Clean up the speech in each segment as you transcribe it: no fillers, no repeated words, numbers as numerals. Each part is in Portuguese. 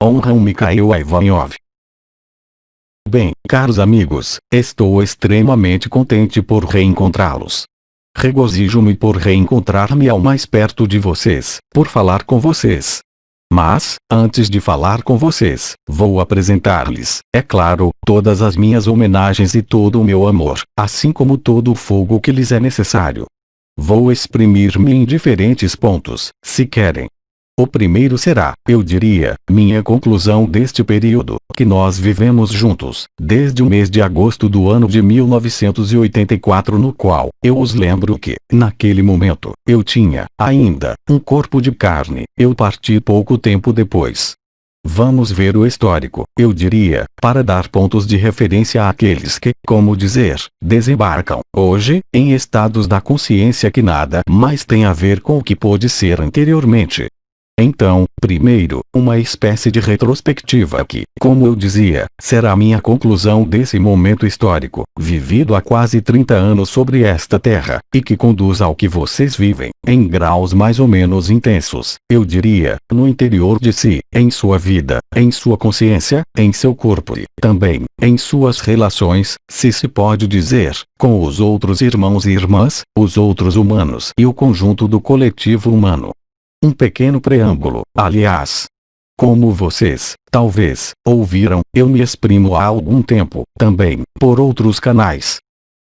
Honram Mikhail Ivanov. Bem, caros amigos, estou extremamente contente por reencontrá-los. Regozijo-me por reencontrar-me ao mais perto de vocês, por falar com vocês. Mas, antes de falar com vocês, vou apresentar-lhes, é claro, todas as minhas homenagens e todo o meu amor, assim como todo o fogo que lhes é necessário. Vou exprimir-me em diferentes pontos, se querem. O primeiro será, eu diria, minha conclusão deste período, que nós vivemos juntos, desde o mês de agosto do ano de 1984, no qual, eu os lembro que, naquele momento, eu tinha, ainda, um corpo de carne, eu parti pouco tempo depois. Vamos ver o histórico, eu diria, para dar pontos de referência àqueles que, como dizer, desembarcam, hoje, em estados da consciência que nada mais tem a ver com o que pôde ser anteriormente. Então, primeiro, uma espécie de retrospectiva que, como eu dizia, será minha conclusão desse momento histórico, vivido há quase 30 anos sobre esta terra, e que conduz ao que vocês vivem, em graus mais ou menos intensos, eu diria, no interior de si, em sua vida, em sua consciência, em seu corpo e, também, em suas relações, se pode dizer, com os outros irmãos e irmãs, os outros humanos e o conjunto do coletivo humano. Um pequeno preâmbulo, aliás. Como vocês, talvez, ouviram, eu me exprimo há algum tempo, também, por outros canais.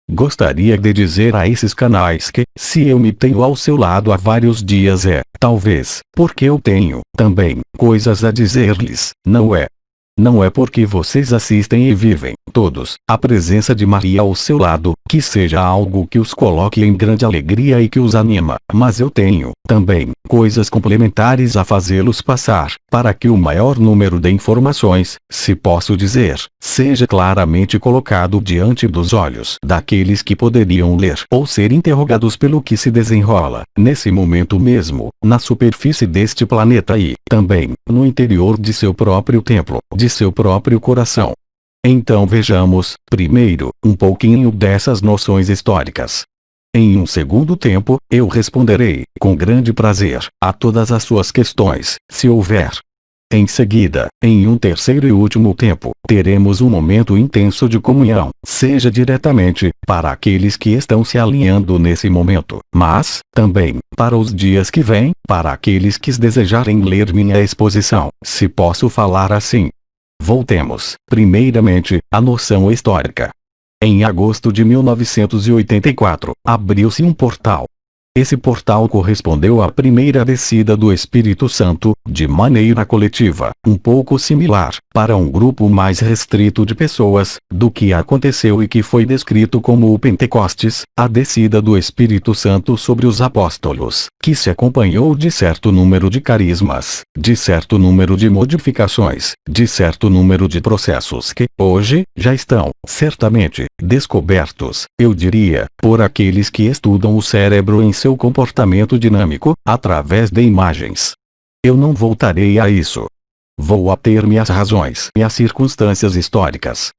Gostaria de dizer a esses canais que, se eu me tenho ao seu lado há vários dias talvez, porque eu tenho, também, coisas a dizer-lhes, não é? Não é porque vocês assistem e vivem, todos, a presença de Maria ao seu lado, que seja algo que os coloque em grande alegria e que os anima, mas eu tenho, também, coisas complementares a fazê-los passar, para que o maior número de informações, se posso dizer, seja claramente colocado diante dos olhos daqueles que poderiam ler ou ser interrogados pelo que se desenrola, nesse momento mesmo, na superfície deste planeta e, também, no interior de seu próprio templo, de seu próprio coração. Então vejamos, primeiro, um pouquinho dessas noções históricas. Em um segundo tempo, eu responderei, com grande prazer, a todas as suas questões, se houver. Em seguida, em um terceiro e último tempo, teremos um momento intenso de comunhão, seja diretamente, para aqueles que estão se alinhando nesse momento, mas, também, para os dias que vêm, para aqueles que desejarem ler minha exposição, se posso falar assim. Voltemos, primeiramente, à noção histórica. Em agosto de 1984, abriu-se um portal. Esse portal correspondeu à primeira descida do Espírito Santo, de maneira coletiva, um pouco similar, para um grupo mais restrito de pessoas, do que aconteceu e que foi descrito como o Pentecostes, a descida do Espírito Santo sobre os apóstolos, que se acompanhou de certo número de carismas, de certo número de modificações, de certo número de processos que, hoje, já estão, certamente, descobertos, eu diria, por aqueles que estudam o cérebro em seu comportamento dinâmico, através de imagens. Eu não voltarei a isso. Vou ater-me às razões e às circunstâncias históricas.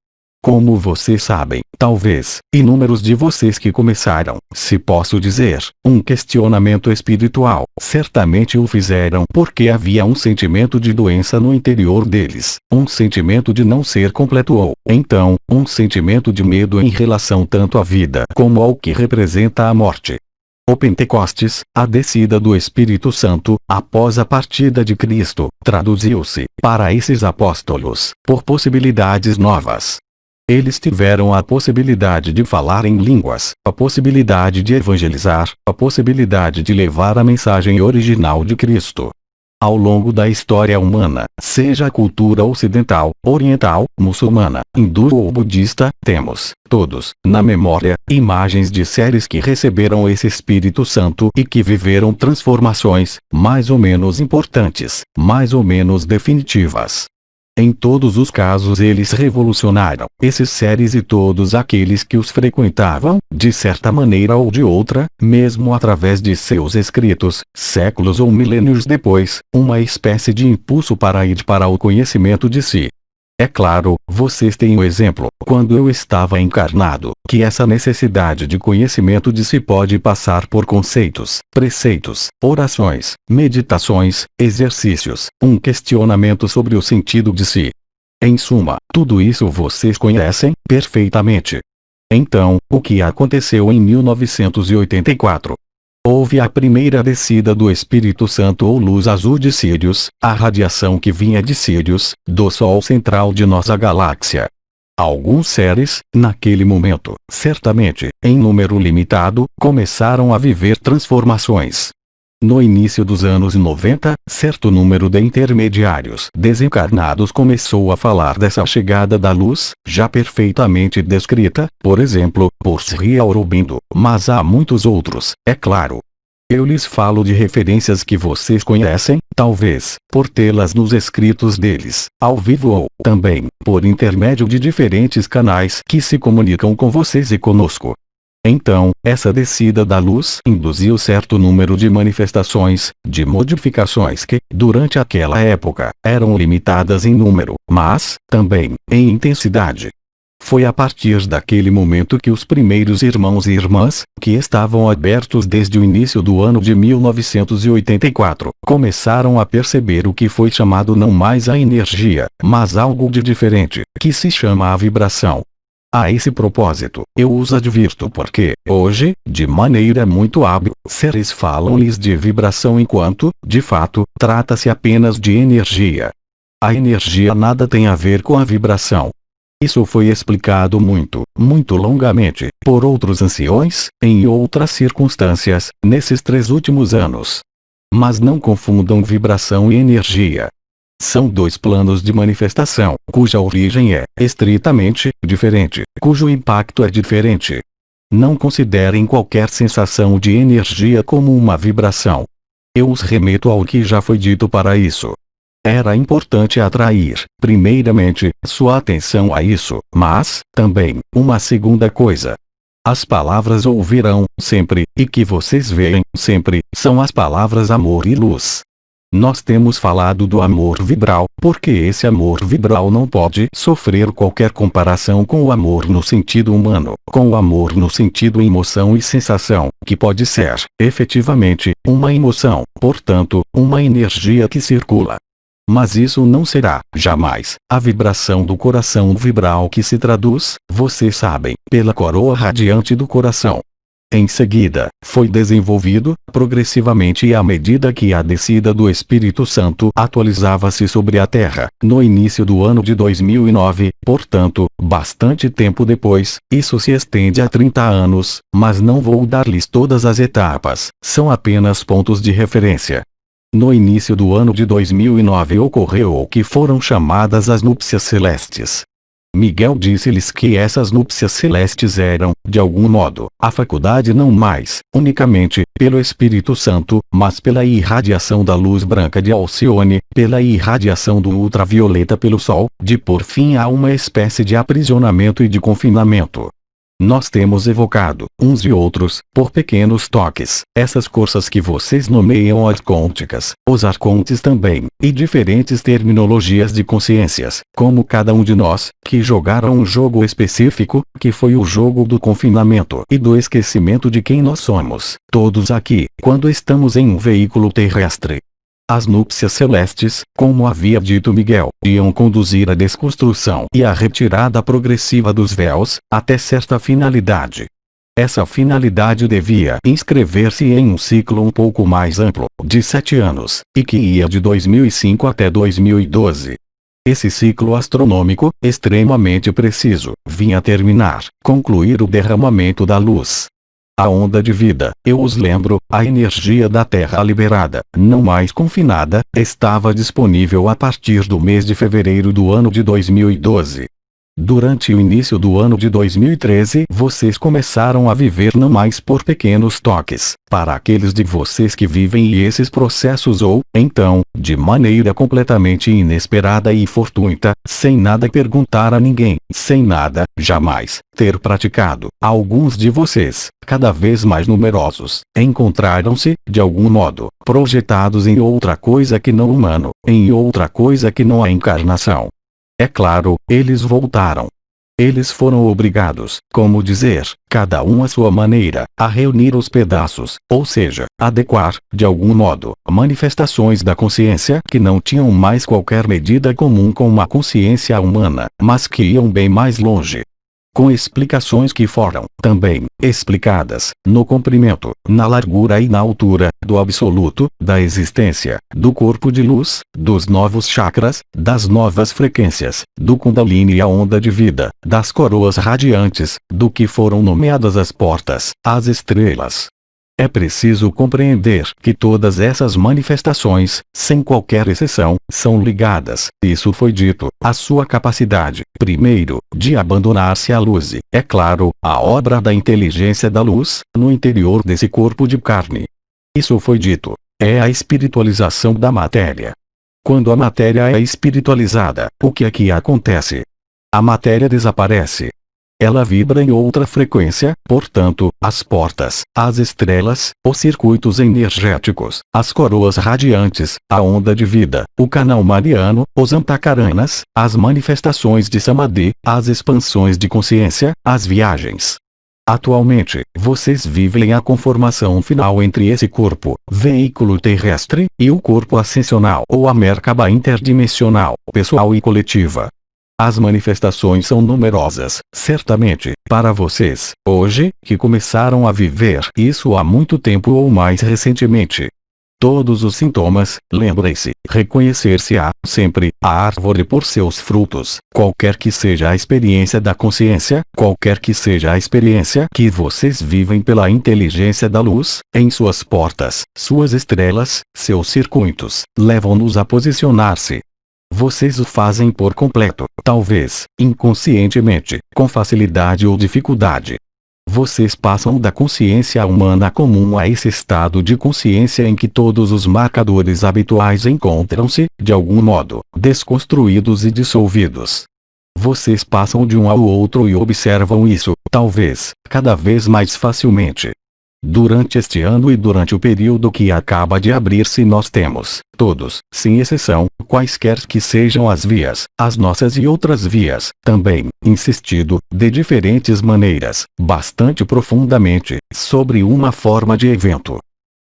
Como vocês sabem, talvez, inúmeros de vocês que começaram, se posso dizer, um questionamento espiritual, certamente o fizeram porque havia um sentimento de doença no interior deles, um sentimento de não ser completo ou, então, um sentimento de medo em relação tanto à vida como ao que representa a morte. O Pentecostes, a descida do Espírito Santo, após a partida de Cristo, traduziu-se, para esses apóstolos, por possibilidades novas. Eles tiveram a possibilidade de falar em línguas, a possibilidade de evangelizar, a possibilidade de levar a mensagem original de Cristo. Ao longo da história humana, seja a cultura ocidental, oriental, muçulmana, hindu ou budista, temos, todos, na memória, imagens de seres que receberam esse Espírito Santo e que viveram transformações, mais ou menos importantes, mais ou menos definitivas. Em todos os casos eles revolucionaram, esses seres e todos aqueles que os frequentavam, de certa maneira ou de outra, mesmo através de seus escritos, séculos ou milênios depois, uma espécie de impulso para ir para o conhecimento de si. É claro, vocês têm o exemplo, quando eu estava encarnado, que essa necessidade de conhecimento de si pode passar por conceitos, preceitos, orações, meditações, exercícios, um questionamento sobre o sentido de si. Em suma, tudo isso vocês conhecem perfeitamente. Então, o que aconteceu em 1984? Houve a primeira descida do Espírito Santo ou luz azul de Sírius, a radiação que vinha de Sírius, do Sol central de nossa galáxia. Alguns seres, naquele momento, certamente, em número limitado, começaram a viver transformações. No início dos anos 90, certo número de intermediários desencarnados começou a falar dessa chegada da luz, já perfeitamente descrita, por exemplo, por Sri Aurobindo, mas há muitos outros, é claro. Eu lhes falo de referências que vocês conhecem, talvez, por tê-las nos escritos deles, ao vivo ou, também, por intermédio de diferentes canais que se comunicam com vocês e conosco. Então, essa descida da luz induziu certo número de manifestações, de modificações que, durante aquela época, eram limitadas em número, mas, também, em intensidade. Foi a partir daquele momento que os primeiros irmãos e irmãs, que estavam abertos desde o início do ano de 1984, começaram a perceber o que foi chamado não mais a energia, mas algo de diferente, que se chama a vibração. A esse propósito, eu os advirto porque, hoje, de maneira muito hábil, seres falam-lhes de vibração enquanto, de fato, trata-se apenas de energia. A energia nada tem a ver com a vibração. Isso foi explicado muito, muito longamente, por outros anciões, em outras circunstâncias, nesses 3 últimos anos. Mas não confundam vibração e energia. São 2 planos de manifestação, cuja origem é, estritamente, diferente, cujo impacto é diferente. Não considerem qualquer sensação de energia como uma vibração. Eu os remeto ao que já foi dito para isso. Era importante atrair, primeiramente, sua atenção a isso, mas, também, uma segunda coisa. As palavras ouvirão, sempre, e que vocês veem, sempre, são as palavras amor e luz. Nós temos falado do amor vibral, porque esse amor vibral não pode sofrer qualquer comparação com o amor no sentido humano, com o amor no sentido emoção e sensação, que pode ser, efetivamente, uma emoção, portanto, uma energia que circula. Mas isso não será, jamais, a vibração do coração vibral que se traduz, vocês sabem, pela coroa radiante do coração. Em seguida, foi desenvolvido, progressivamente e à medida que a descida do Espírito Santo atualizava-se sobre a Terra, no início do ano de 2009, portanto, bastante tempo depois, isso se estende a 30 anos, mas não vou dar-lhes todas as etapas, são apenas pontos de referência. No início do ano de 2009 ocorreu o que foram chamadas as núpcias celestes. Miguel disse-lhes que essas núpcias celestes eram, de algum modo, a faculdade não mais, unicamente, pelo Espírito Santo, mas pela irradiação da luz branca de Alcione, pela irradiação do ultravioleta pelo Sol, de pôr fim a uma espécie de aprisionamento e de confinamento. Nós temos evocado, uns e outros, por pequenos toques, essas coisas que vocês nomeiam arcônticas, os arcontes também, e diferentes terminologias de consciências, como cada um de nós, que jogaram um jogo específico, que foi o jogo do confinamento e do esquecimento de quem nós somos, todos aqui, quando estamos em um veículo terrestre. As núpcias celestes, como havia dito Miguel, iam conduzir a desconstrução e a retirada progressiva dos véus, até certa finalidade. Essa finalidade devia inscrever-se em um ciclo um pouco mais amplo, de 7 anos, e que ia de 2005 até 2012. Esse ciclo astronômico, extremamente preciso, vinha terminar, concluir o derramamento da luz. A onda de vida, eu os lembro, a energia da Terra liberada, não mais confinada, estava disponível a partir do mês de fevereiro do ano de 2012. Durante o início do ano de 2013, vocês começaram a viver não mais por pequenos toques, para aqueles de vocês que vivem esses processos ou, então, de maneira completamente inesperada e fortuita, sem nada perguntar a ninguém, sem nada, jamais, ter praticado. Alguns de vocês, cada vez mais numerosos, encontraram-se, de algum modo, projetados em outra coisa que não humano, em outra coisa que não a encarnação. É claro, eles voltaram. Eles foram obrigados, como dizer, cada um à sua maneira, a reunir os pedaços, ou seja, adequar, de algum modo, manifestações da consciência que não tinham mais qualquer medida comum com uma consciência humana, mas que iam bem mais longe. Com explicações que foram, também, explicadas, no comprimento, na largura e na altura, do absoluto, da existência, do corpo de luz, dos novos chakras, das novas frequências, do Kundalini e a onda de vida, das coroas radiantes, do que foram nomeadas as portas, as estrelas. É preciso compreender que todas essas manifestações, sem qualquer exceção, são ligadas, isso foi dito, à sua capacidade, primeiro, de abandonar-se à luz e, é claro, à obra da inteligência da luz, no interior desse corpo de carne. Isso foi dito. É a espiritualização da matéria. Quando a matéria é espiritualizada, o que é que acontece? A matéria desaparece. Ela vibra em outra frequência, portanto, as portas, as estrelas, os circuitos energéticos, as coroas radiantes, a onda de vida, o canal mariano, os antacaranas, as manifestações de samadhi, as expansões de consciência, as viagens. Atualmente, vocês vivem a conformação final entre esse corpo, veículo terrestre, e o corpo ascensional ou a Merkaba interdimensional, pessoal e coletiva. As manifestações são numerosas, certamente, para vocês, hoje, que começaram a viver isso há muito tempo ou mais recentemente. Todos os sintomas, lembrem-se, reconhecer-se-á, sempre, a árvore por seus frutos, qualquer que seja a experiência da consciência, qualquer que seja a experiência que vocês vivem pela inteligência da luz, em suas portas, suas estrelas, seus circuitos, levam-nos a posicionar-se. Vocês o fazem por completo, talvez, inconscientemente, com facilidade ou dificuldade. Vocês passam da consciência humana comum a esse estado de consciência em que todos os marcadores habituais encontram-se, de algum modo, desconstruídos e dissolvidos. Vocês passam de um ao outro e observam isso, talvez, cada vez mais facilmente. Durante este ano e durante o período que acaba de abrir-se nós temos, todos, sem exceção, quaisquer que sejam as vias, as nossas e outras vias, também, insistido, de diferentes maneiras, bastante profundamente, sobre uma forma de evento.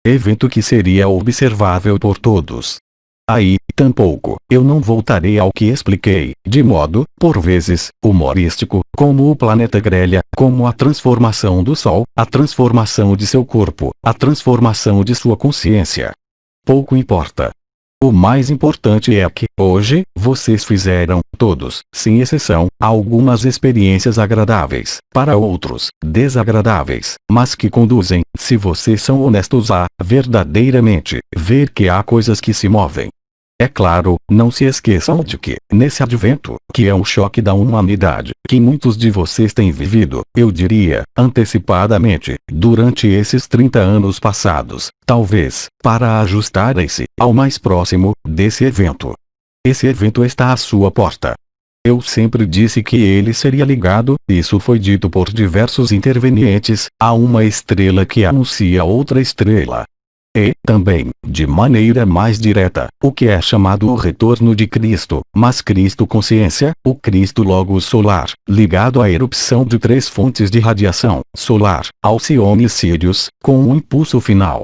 Evento que seria observável por todos. Aí, tampouco, eu não voltarei ao que expliquei, de modo, por vezes, humorístico, como o planeta grelha, como a transformação do Sol, a transformação de seu corpo, a transformação de sua consciência. Pouco importa. O mais importante é que, hoje, vocês fizeram, todos, sem exceção, algumas experiências agradáveis, para outros, desagradáveis, mas que conduzem, se vocês são honestos a, verdadeiramente, ver que há coisas que se movem. É claro, não se esqueçam de que, nesse advento, que é um choque da humanidade, que muitos de vocês têm vivido, eu diria, antecipadamente, durante esses 30 anos passados, talvez, para ajustarem-se, ao mais próximo, desse evento. Esse evento está à sua porta. Eu sempre disse que ele seria ligado, isso foi dito por diversos intervenientes, a uma estrela que anuncia outra estrela. E, também, de maneira mais direta, o que é chamado o retorno de Cristo, mas Cristo consciência, o Cristo Logos solar, ligado à erupção de 3 fontes de radiação solar, Alcione e Sírius, com um impulso final.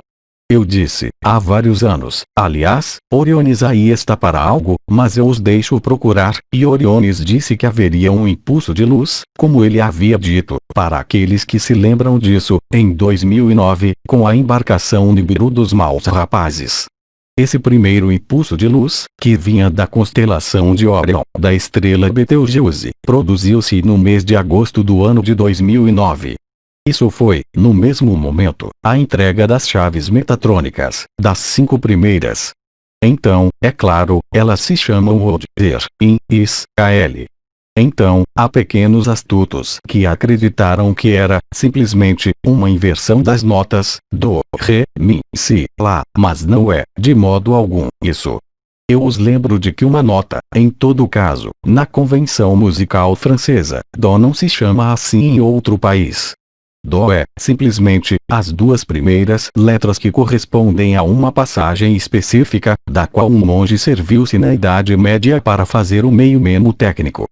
Eu disse, há vários anos, aliás, Oriones aí está para algo, mas eu os deixo procurar, e Oriones disse que haveria um impulso de luz, como ele havia dito, para aqueles que se lembram disso, em 2009, com a embarcação Nibiru dos Maus Rapazes. Esse primeiro impulso de luz, que vinha da constelação de Órion, da estrela Betelgeuse, produziu-se no mês de agosto do ano de 2009. Isso foi, no mesmo momento, a entrega das chaves metatrônicas, das 5 primeiras. Então, é claro, elas se chamam Od, Er, In, Is, Kl. Então, há pequenos astutos que acreditaram que era, simplesmente, uma inversão das notas, Do, Ré, Mi, Si, Lá, mas não é, de modo algum, isso. Eu os lembro de que uma nota, em todo caso, na convenção musical francesa, Dó não se chama assim em outro país. Do é, simplesmente, as duas primeiras letras que correspondem a uma passagem específica, da qual um monge serviu-se na Idade Média para fazer o meio-memo técnico.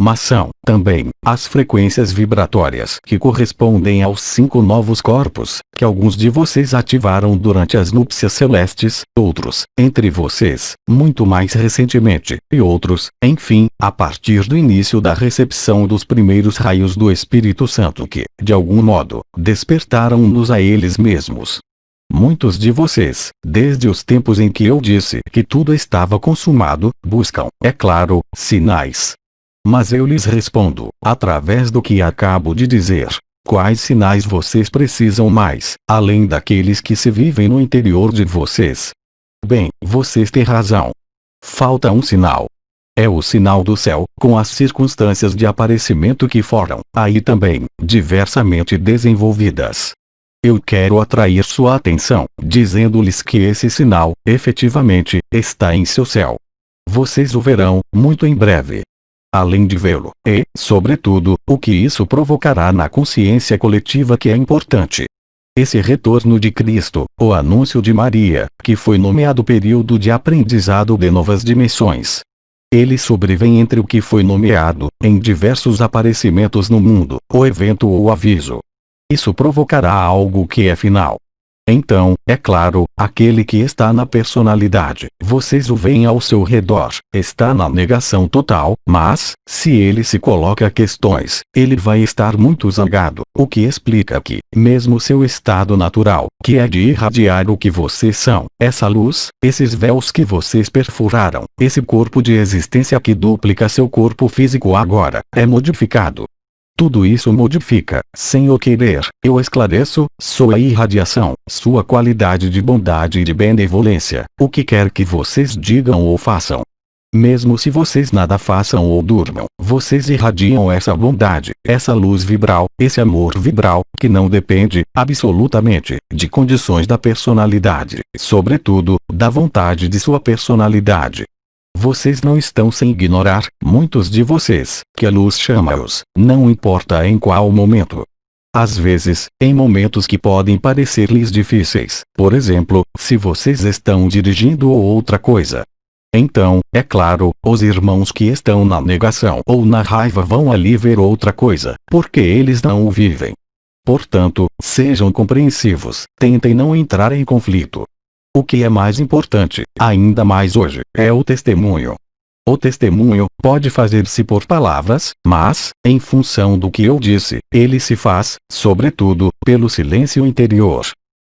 Mas são, também, as frequências vibratórias que correspondem aos 5 novos corpos, que alguns de vocês ativaram durante as núpcias celestes, outros, entre vocês, muito mais recentemente, e outros, enfim, a partir do início da recepção dos primeiros raios do Espírito Santo que, de algum modo, despertaram-nos a eles mesmos. Muitos de vocês, desde os tempos em que eu disse que tudo estava consumado, buscam, é claro, sinais. Mas eu lhes respondo, através do que acabo de dizer. Quais sinais vocês precisam mais, além daqueles que se vivem no interior de vocês? Bem, vocês têm razão. Falta um sinal. É o sinal do céu, com as circunstâncias de aparecimento que foram, aí também, diversamente desenvolvidas. Eu quero atrair sua atenção, dizendo-lhes que esse sinal, efetivamente, está em seu céu. Vocês o verão, muito em breve. Além de vê-lo, e, sobretudo, o que isso provocará na consciência coletiva que é importante. Esse retorno de Cristo, o anúncio de Maria, que foi nomeado período de aprendizado de novas dimensões. Ele sobrevém entre o que foi nomeado, em diversos aparecimentos no mundo, o evento ou o aviso. Isso provocará algo que é final. Então, é claro, aquele que está na personalidade, vocês o veem ao seu redor, está na negação total, mas, se ele se coloca questões, ele vai estar muito zangado, o que explica que, mesmo seu estado natural, que é de irradiar o que vocês são, essa luz, esses véus que vocês perfuraram, esse corpo de existência que duplica seu corpo físico agora, é modificado. Tudo isso modifica, sem o querer, eu esclareço, sua irradiação, sua qualidade de bondade e de benevolência, o que quer que vocês digam ou façam. Mesmo se vocês nada façam ou durmam, vocês irradiam essa bondade, essa luz vibral, esse amor vibral, que não depende, absolutamente, de condições da personalidade, sobretudo, da vontade de sua personalidade. Vocês não estão sem ignorar, muitos de vocês, que a luz chama-os, não importa em qual momento. Às vezes, em momentos que podem parecer-lhes difíceis, por exemplo, se vocês estão dirigindo ou outra coisa. Então, é claro, os irmãos que estão na negação ou na raiva vão ali ver outra coisa, porque eles não o vivem. Portanto, sejam compreensivos, tentem não entrar em conflito. O que é mais importante, ainda mais hoje, é o testemunho. O testemunho pode fazer-se por palavras, mas, em função do que eu disse, ele se faz, sobretudo, pelo silêncio interior.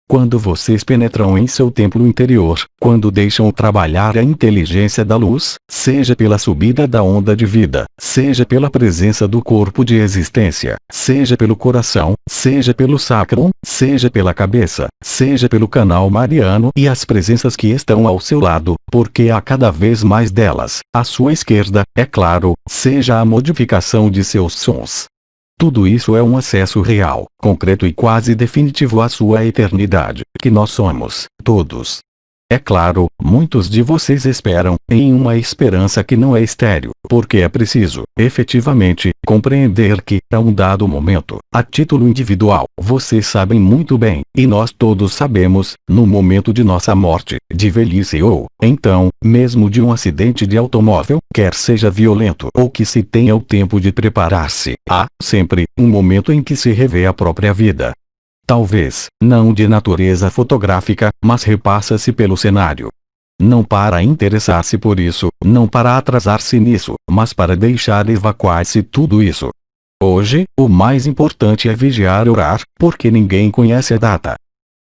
Quando vocês penetram em seu templo interior, quando deixam trabalhar a inteligência da luz, seja pela subida da onda de vida, seja pela presença do corpo de existência, seja pelo coração, seja pelo sacrum, seja pela cabeça, seja pelo canal mariano e as presenças que estão ao seu lado, porque há cada vez mais delas, à sua esquerda, é claro, seja a modificação de seus sons. Tudo isso é um acesso real, concreto e quase definitivo à sua eternidade, que nós somos, todos. É claro, muitos de vocês esperam, em uma esperança que não é estéril, porque é preciso, efetivamente, compreender que, a um dado momento, a título individual, vocês sabem muito bem, e nós todos sabemos, no momento de nossa morte, de velhice ou, então, mesmo de um acidente de automóvel, quer seja violento ou que se tenha o tempo de preparar-se, há, sempre, um momento em que se revê a própria vida. Talvez, não de natureza fotográfica, mas repassa-se pelo cenário. Não para interessar-se por isso, não para atrasar-se nisso, mas para deixar evacuar-se tudo isso. Hoje, o mais importante é vigiar e orar, porque ninguém conhece a data.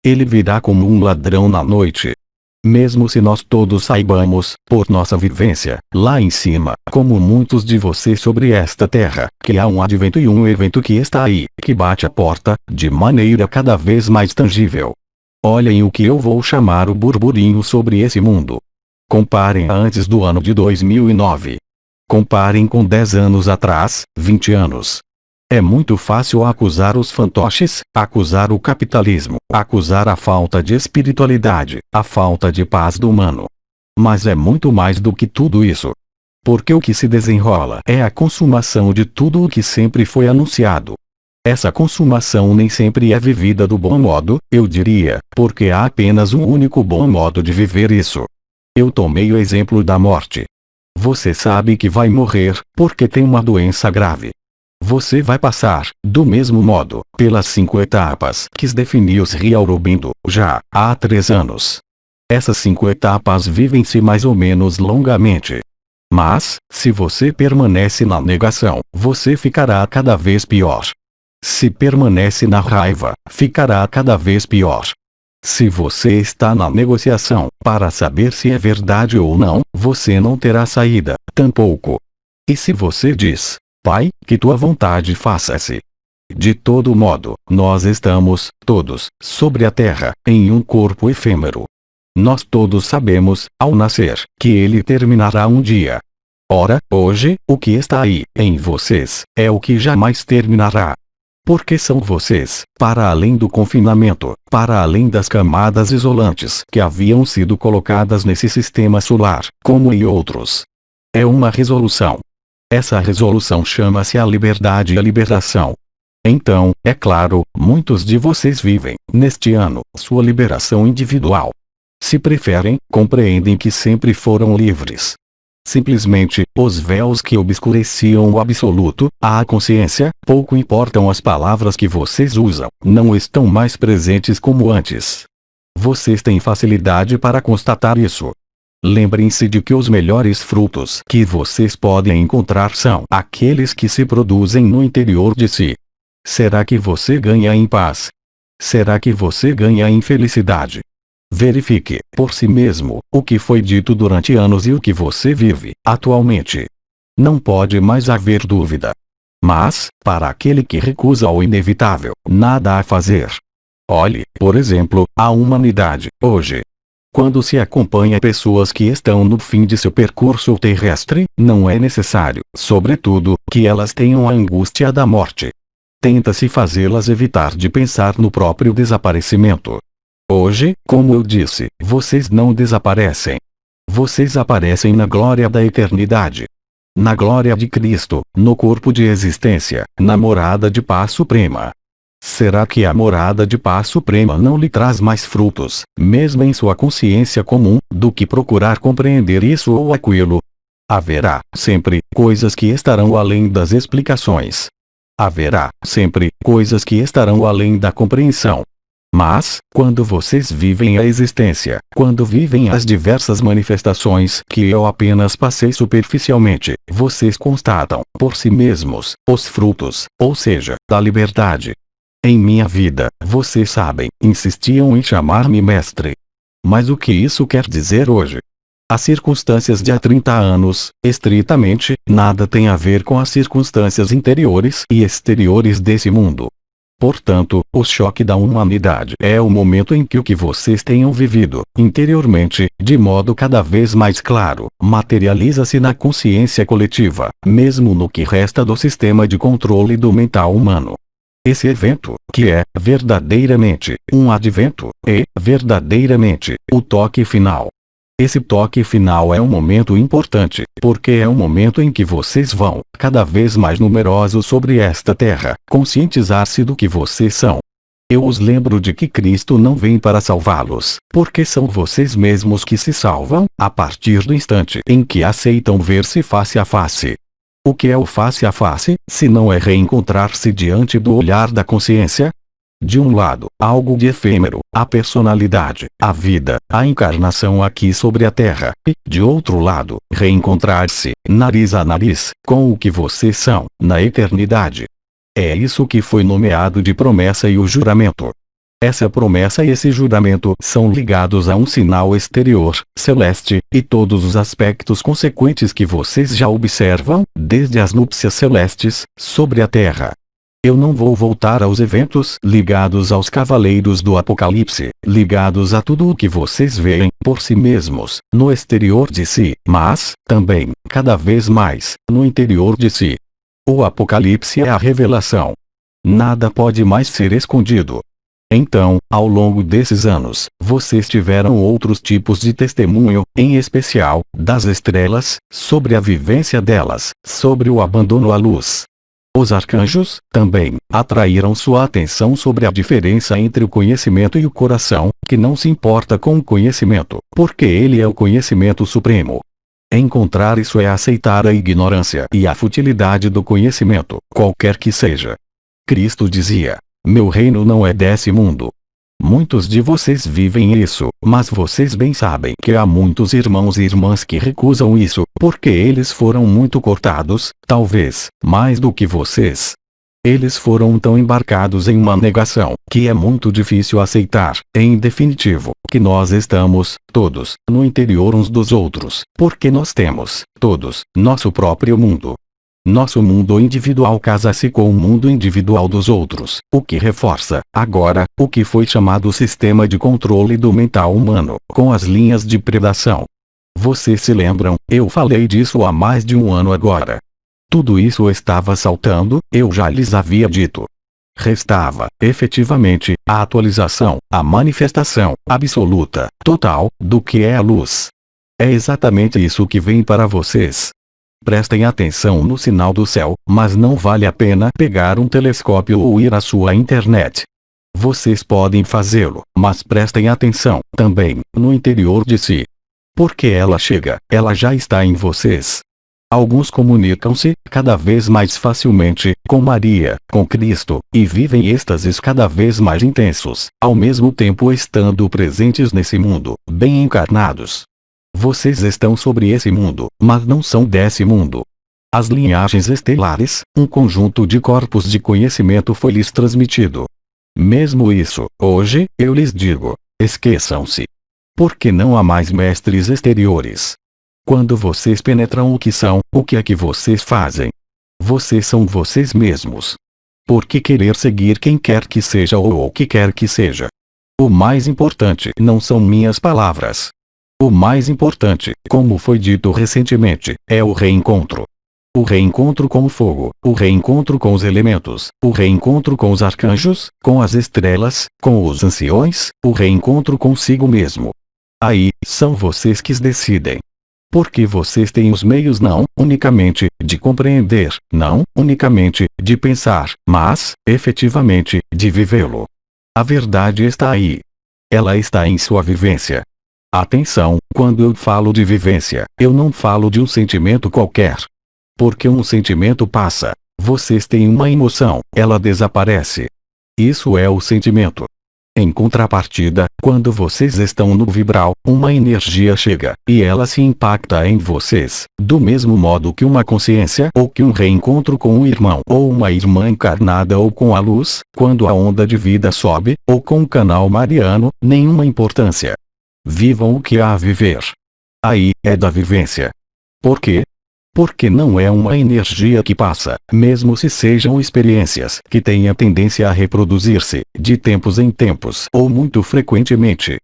Ele virá como um ladrão na noite. Mesmo se nós todos saibamos, por nossa vivência, lá em cima, como muitos de vocês sobre esta terra, que há um advento e um evento que está aí, que bate a porta, de maneira cada vez mais tangível. Olhem o que eu vou chamar o burburinho sobre esse mundo. Comparem a antes do ano de 2009. Comparem com 10 anos atrás, 20 anos. É muito fácil acusar os fantoches, acusar o capitalismo, acusar a falta de espiritualidade, a falta de paz do humano. Mas é muito mais do que tudo isso. Porque o que se desenrola é a consumação de tudo o que sempre foi anunciado. Essa consumação nem sempre é vivida do bom modo, eu diria, porque há apenas um único bom modo de viver isso. Eu tomei o exemplo da morte. Você sabe que vai morrer, porque tem uma doença grave. Você vai passar, do mesmo modo, pelas 5 etapas que definiu Sri Aurobindo, já, há 3 anos. Essas 5 etapas vivem-se mais ou menos longamente. Mas, se você permanece na negação, você ficará cada vez pior. Se permanece na raiva, ficará cada vez pior. Se você está na negociação, para saber se é verdade ou não, você não terá saída, tampouco. E se você diz, Pai, que tua vontade faça-se. De todo modo, nós estamos, todos, sobre a terra, em um corpo efêmero. Nós todos sabemos, ao nascer, que ele terminará um dia. Ora, hoje, o que está aí, em vocês, é o que jamais terminará. Porque são vocês, para além do confinamento, para além das camadas isolantes que haviam sido colocadas nesse sistema solar, como em outros. É uma resolução. Essa resolução chama-se a liberdade e a liberação. Então, é claro, muitos de vocês vivem, neste ano, sua liberação individual. Se preferem, compreendem que sempre foram livres. Simplesmente, os véus que obscureciam o absoluto, a consciência, pouco importam as palavras que vocês usam, não estão mais presentes como antes. Vocês têm facilidade para constatar isso. Lembrem-se de que os melhores frutos que vocês podem encontrar são aqueles que se produzem no interior de si. Será que você ganha em paz? Será que você ganha em felicidade? Verifique, por si mesmo, o que foi dito durante anos e o que você vive, atualmente. Não pode mais haver dúvida. Mas, para aquele que recusa o inevitável, nada a fazer. Olhe, por exemplo, a humanidade, hoje. Quando se acompanha pessoas que estão no fim de seu percurso terrestre, não é necessário, sobretudo, que elas tenham a angústia da morte. Tenta-se fazê-las evitar de pensar no próprio desaparecimento. Hoje, como eu disse, vocês não desaparecem. Vocês aparecem na glória da eternidade. Na glória de Cristo, no corpo de existência, na morada de paz suprema. Será que a morada de paz suprema não lhe traz mais frutos, mesmo em sua consciência comum, do que procurar compreender isso ou aquilo? Haverá, sempre, coisas que estarão além das explicações. Haverá, sempre, coisas que estarão além da compreensão. Mas, quando vocês vivem a existência, quando vivem as diversas manifestações que eu apenas passei superficialmente, vocês constatam, por si mesmos, os frutos, ou seja, da liberdade. Em minha vida, vocês sabem, insistiam em chamar-me mestre. Mas o que isso quer dizer hoje? As circunstâncias de há 30 anos, estritamente, nada tem a ver com as circunstâncias interiores e exteriores desse mundo. Portanto, o choque da humanidade é o momento em que o que vocês tenham vivido, interiormente, de modo cada vez mais claro, materializa-se na consciência coletiva, mesmo no que resta do sistema de controle do mental humano. Esse evento, que é, verdadeiramente, um advento, é, verdadeiramente, o toque final. Esse toque final é um momento importante, porque é o momento em que vocês vão, cada vez mais numerosos sobre esta terra, conscientizar-se do que vocês são. Eu os lembro de que Cristo não vem para salvá-los, porque são vocês mesmos que se salvam, a partir do instante em que aceitam ver-se face a face. O que é o face a face, se não é reencontrar-se diante do olhar da consciência? De um lado, algo de efêmero, a personalidade, a vida, a encarnação aqui sobre a Terra, e, de outro lado, reencontrar-se, nariz a nariz, com o que vocês são, na eternidade. É isso que foi nomeado de promessa e o juramento. Essa promessa e esse juramento são ligados a um sinal exterior, celeste, e todos os aspectos consequentes que vocês já observam, desde as núpcias celestes, sobre a Terra. Eu não vou voltar aos eventos ligados aos cavaleiros do Apocalipse, ligados a tudo o que vocês veem, por si mesmos, no exterior de si, mas, também, cada vez mais, no interior de si. O Apocalipse é a revelação. Nada pode mais ser escondido. Então, ao longo desses anos, vocês tiveram outros tipos de testemunho, em especial, das estrelas, sobre a vivência delas, sobre o abandono à luz. Os arcanjos, também, atraíram sua atenção sobre a diferença entre o conhecimento e o coração, que não se importa com o conhecimento, porque ele é o conhecimento supremo. Encontrar isso é aceitar a ignorância e a futilidade do conhecimento, qualquer que seja. Cristo dizia: meu reino não é desse mundo. Muitos de vocês vivem isso, mas vocês bem sabem que há muitos irmãos e irmãs que recusam isso, porque eles foram muito cortados, talvez, mais do que vocês. Eles foram tão embarcados em uma negação, que é muito difícil aceitar, em definitivo, que nós estamos, todos, no interior uns dos outros, porque nós temos, todos, nosso próprio mundo. Nosso mundo individual casa-se com o mundo individual dos outros, o que reforça, agora, o que foi chamado sistema de controle do mental humano, com as linhas de predação. Vocês se lembram, eu falei disso há mais de um ano agora. Tudo isso estava saltando, eu já lhes havia dito. Restava, efetivamente, a atualização, a manifestação, absoluta, total, do que é a luz. É exatamente isso que vem para vocês. Prestem atenção no sinal do céu, mas não vale a pena pegar um telescópio ou ir à sua internet. Vocês podem fazê-lo, mas prestem atenção, também, no interior de si. Porque ela chega, ela já está em vocês. Alguns comunicam-se, cada vez mais facilmente, com Maria, com Cristo, e vivem êxtases cada vez mais intensos, ao mesmo tempo estando presentes nesse mundo, bem encarnados. Vocês estão sobre esse mundo, mas não são desse mundo. As linhagens estelares, um conjunto de corpos de conhecimento foi lhes transmitido. Mesmo isso, hoje, eu lhes digo, esqueçam-se. Porque não há mais mestres exteriores. Quando vocês penetram o que é que vocês fazem? Vocês são vocês mesmos. Por que querer seguir quem quer que seja ou o que quer que seja? O mais importante não são minhas palavras. O mais importante, como foi dito recentemente, é o reencontro. O reencontro com o fogo, o reencontro com os elementos, o reencontro com os arcanjos, com as estrelas, com os anciões, o reencontro consigo mesmo. Aí, são vocês que decidem. Porque vocês têm os meios não, unicamente, de compreender, não, unicamente, de pensar, mas, efetivamente, de vivê-lo. A verdade está aí. Ela está em sua vivência. Atenção, quando eu falo de vivência, eu não falo de um sentimento qualquer. Porque um sentimento passa. Vocês têm uma emoção, ela desaparece. Isso é o sentimento. Em contrapartida, quando vocês estão no vibral, uma energia chega, e ela se impacta em vocês, do mesmo modo que uma consciência ou que um reencontro com um irmão ou uma irmã encarnada ou com a luz, quando a onda de vida sobe, ou com o canal mariano, nenhuma importância. Vivam o que há a viver. Aí, é da vivência. Por quê? Porque não é uma energia que passa, mesmo se sejam experiências que têm a tendência a reproduzir-se, de tempos em tempos ou muito frequentemente.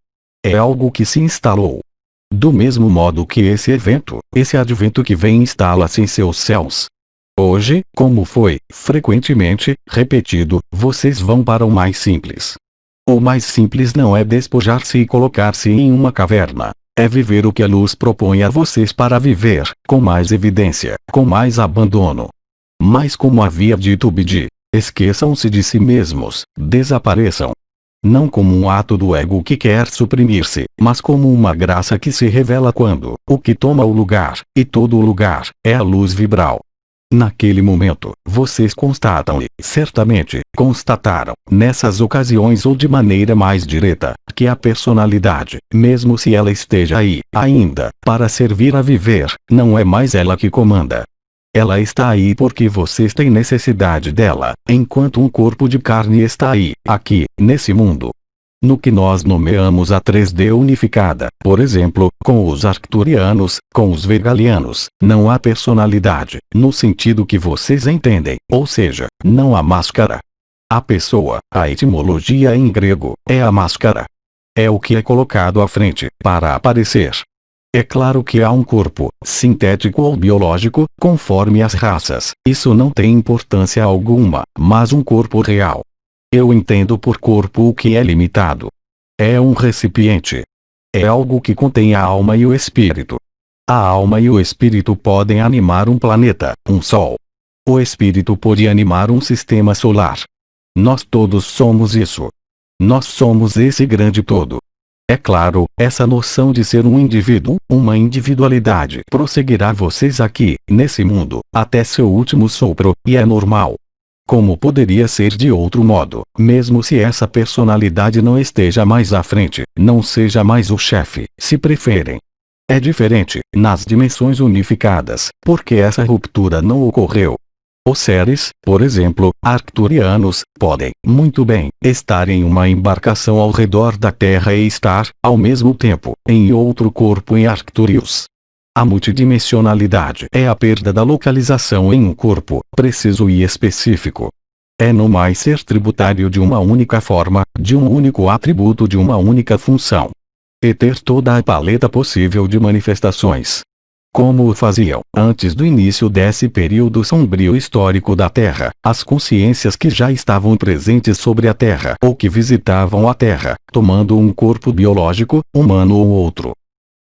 É algo que se instalou. Do mesmo modo que esse evento, esse advento que vem instala-se em seus céus. Hoje, como foi, frequentemente, repetido, vocês vão para o mais simples. O mais simples não é despojar-se e colocar-se em uma caverna. É viver o que a luz propõe a vocês para viver, com mais evidência, com mais abandono. Mas como havia dito Bidi, esqueçam-se de si mesmos, desapareçam. Não como um ato do ego que quer suprimir-se, mas como uma graça que se revela quando o que toma o lugar, e todo o lugar, é a luz vibral. Naquele momento, vocês constatam e, certamente, constataram, nessas ocasiões ou de maneira mais direta, que a personalidade, mesmo se ela esteja aí, ainda, para servir a viver, não é mais ela que comanda. Ela está aí porque vocês têm necessidade dela, enquanto um corpo de carne está aí, aqui, nesse mundo. No que nós nomeamos a 3D unificada, por exemplo, com os arcturianos, com os vegalianos, não há personalidade, no sentido que vocês entendem, ou seja, não há máscara. A pessoa, a etimologia em grego, é a máscara. É o que é colocado à frente, para aparecer. É claro que há um corpo, sintético ou biológico, conforme as raças, isso não tem importância alguma, mas um corpo real. Eu entendo por corpo o que é limitado. É um recipiente. É algo que contém a alma e o espírito. A alma e o espírito podem animar um planeta, um sol. o espírito pode animar um sistema solar. Nós todos somos isso. Nós somos esse grande todo. É claro, essa noção de ser um indivíduo, uma individualidade, prosseguirá vocês aqui, nesse mundo, até seu último sopro, e é normal. Como poderia ser de outro modo, mesmo se essa personalidade não esteja mais à frente, não seja mais o chefe, se preferem. É diferente, nas dimensões unificadas, porque essa ruptura não ocorreu. Os seres, por exemplo, arcturianos, podem, muito bem, estar em uma embarcação ao redor da Terra e estar, ao mesmo tempo, em outro corpo em Arcturius. A multidimensionalidade é a perda da localização em um corpo, preciso e específico. É no mais ser tributário de uma única forma, de um único atributo, de uma única função. E ter toda a paleta possível de manifestações. Como o faziam, antes do início desse período sombrio histórico da Terra, as consciências que já estavam presentes sobre a Terra ou que visitavam a Terra, tomando um corpo biológico, humano ou outro.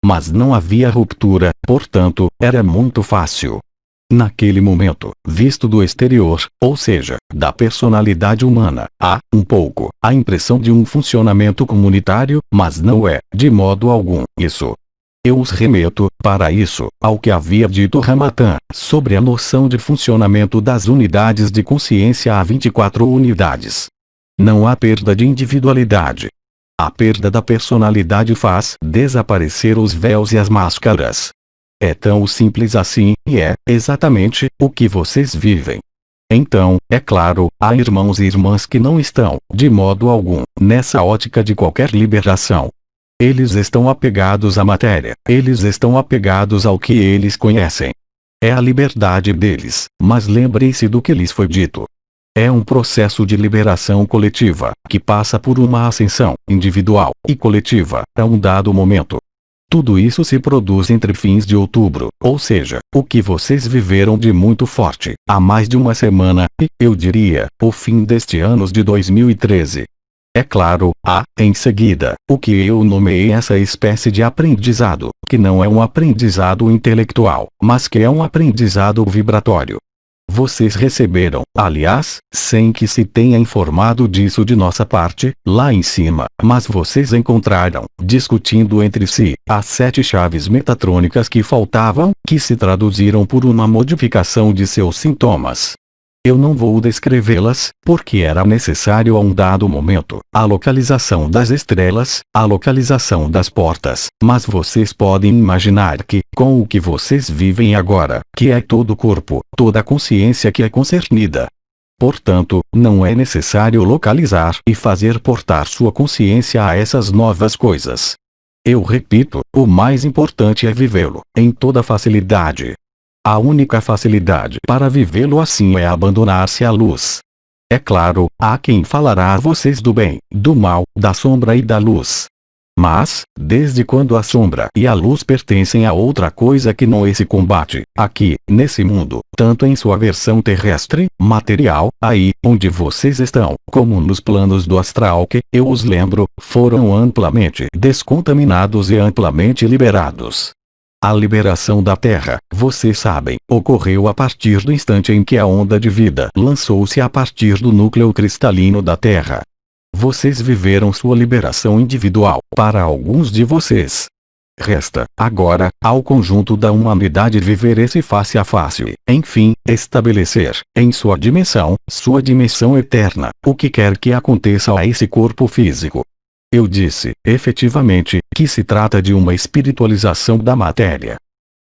Mas não havia ruptura, portanto, era muito fácil. Naquele momento, visto do exterior, ou seja, da personalidade humana, há, um pouco, a impressão de um funcionamento comunitário, mas não é, de modo algum, isso. Eu os remeto, para isso, ao que havia dito Ramatan, sobre a noção de funcionamento das unidades de consciência a 24 unidades. Não há perda de individualidade. A perda da personalidade faz desaparecer os véus e as máscaras. É tão simples assim, e é, exatamente, o que vocês vivem. Então, é claro, há irmãos e irmãs que não estão, de modo algum, nessa ótica de qualquer liberação. Eles estão apegados à matéria, eles estão apegados ao que eles conhecem. É a liberdade deles, mas lembrem-se do que lhes foi dito. É um processo de liberação coletiva, que passa por uma ascensão, individual, e coletiva, a um dado momento. Tudo isso se produz entre fins de outubro, ou seja, o que vocês viveram de muito forte, há mais de uma semana, e, eu diria, o fim deste ano de 2013. É claro, há, em seguida, o que eu nomeei essa espécie de aprendizado, que não é um aprendizado intelectual, mas que é um aprendizado vibratório. Vocês receberam, aliás, sem que se tenha informado disso de nossa parte, lá em cima, mas vocês encontraram, discutindo entre si, as 7 chaves metatrônicas que faltavam, que se traduziram por uma modificação de seus sintomas. Eu não vou descrevê-las, porque era necessário a um dado momento, a localização das estrelas, a localização das portas, mas vocês podem imaginar que, com o que vocês vivem agora, que é todo o corpo, toda a consciência que é concernida. Portanto, não é necessário localizar e fazer portar sua consciência a essas novas coisas. Eu repito, o mais importante é vivê-lo, em toda facilidade. A única facilidade para vivê-lo assim é abandonar-se à luz. É claro, há quem falará a vocês do bem, do mal, da sombra e da luz. Mas, desde quando a sombra e a luz pertencem a outra coisa que não esse combate, aqui, nesse mundo, tanto em sua versão terrestre, material, aí, onde vocês estão, como nos planos do astral que, eu os lembro, foram amplamente descontaminados e amplamente liberados. A liberação da Terra, vocês sabem, ocorreu a partir do instante em que a onda de vida lançou-se a partir do núcleo cristalino da Terra. Vocês viveram sua liberação individual, para alguns de vocês. Resta, agora, ao conjunto da humanidade viver esse face a face e, enfim, estabelecer, em sua dimensão eterna, o que quer que aconteça a esse corpo físico. Eu disse, efetivamente, que se trata de uma espiritualização da matéria.